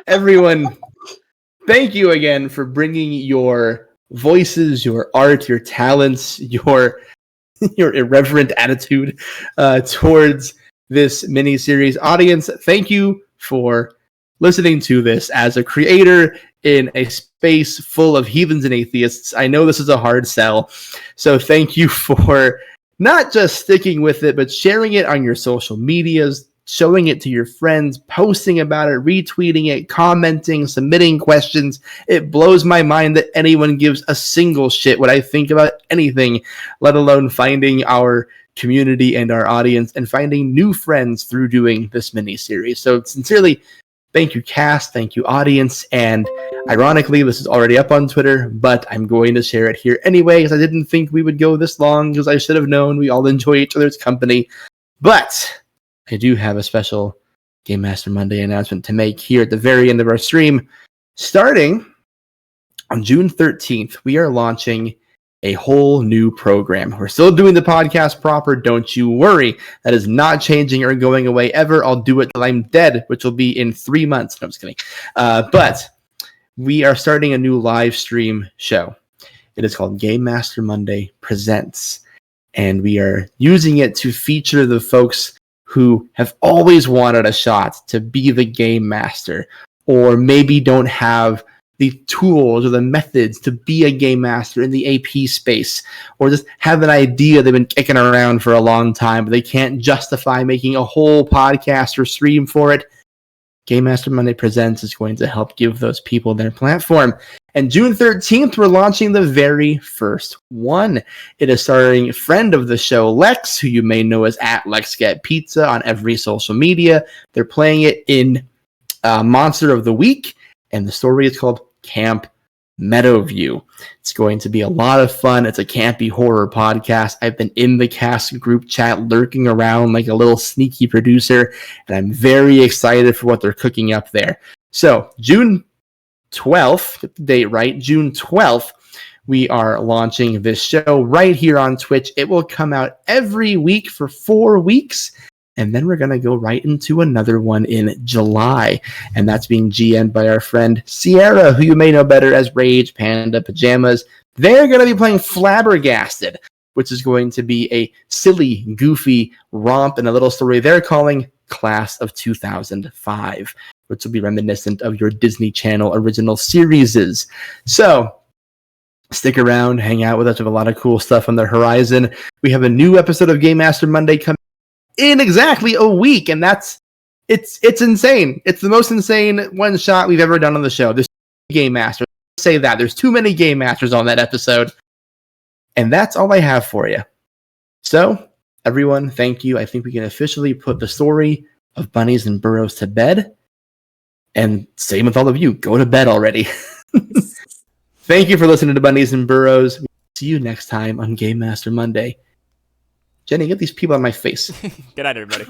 Everyone, thank you again for bringing your voices, your art, your talents, your irreverent attitude towards this mini-series. Audience, thank you for listening to this. As a creator in a space full of heathens and atheists, I know this is a hard sell. So thank you for not just sticking with it, but sharing it on your social medias, showing it to your friends, posting about it, retweeting it, commenting, submitting questions. It blows my mind that anyone gives a single shit what I think about anything, let alone finding our community and our audience and finding new friends through doing this mini-series. So sincerely, thank you, cast. Thank you, audience. And ironically, this is already up on Twitter, but I'm going to share it here anyway because I didn't think we would go this long because I should have known we all enjoy each other's company. But I do have a special Game Master Monday announcement to make here at the very end of our stream. Starting on June 13th, we are launching a whole new program. We're still doing the podcast proper. Don't you worry. That is not changing or going away ever. I'll do it till I'm dead, which will be in 3 months. No, I'm just kidding. But we are starting a new live stream show. It is called Game Master Monday Presents. And we are using it to feature the folks who have always wanted a shot to be the game master, or maybe don't have the tools or the methods to be a game master in the AP space, or just have an idea they've been kicking around for a long time, but they can't justify making a whole podcast or stream for it. Game Master Monday Presents is going to help give those people their platform. And June 13th, we're launching the very first one. It is starring friend of the show, Lex, who you may know as @LexGetPizza on every social media. They're playing it in Monster of the Week, and the story is called Camp Meadowview. It's going to be a lot of fun. It's a campy horror podcast. I've been in the cast group chat lurking around like a little sneaky producer, and I'm very excited for what they're cooking up there. So June 12th, get the date right, June 12th, we are launching this show right here on Twitch. It will come out every week for 4 weeks, and then we're going to go right into another one in July, and that's being GM'd by our friend Sierra, who you may know better as Rage Panda Pajamas. They're going to be playing Flabbergasted, which is going to be a silly, goofy romp and a little story they're calling Class of 2005, which will be reminiscent of your Disney Channel original series. So stick around, hang out with us. We have a lot of cool stuff on the horizon. We have a new episode of Game Master Monday coming in exactly a week, and it's insane. It's the most insane one shot we've ever done on the show. There's Game Master. Say that. There's too many Game Masters on that episode. And that's all I have for you. So, everyone, thank you. I think we can officially put the story of Bunnies and Burrows to bed. And same with all of you. Go to bed already. Thank you for listening to Bunnies and Burrows. We'll see you next time on Game Master Monday. Jenny, get these people on my face. Good night, everybody.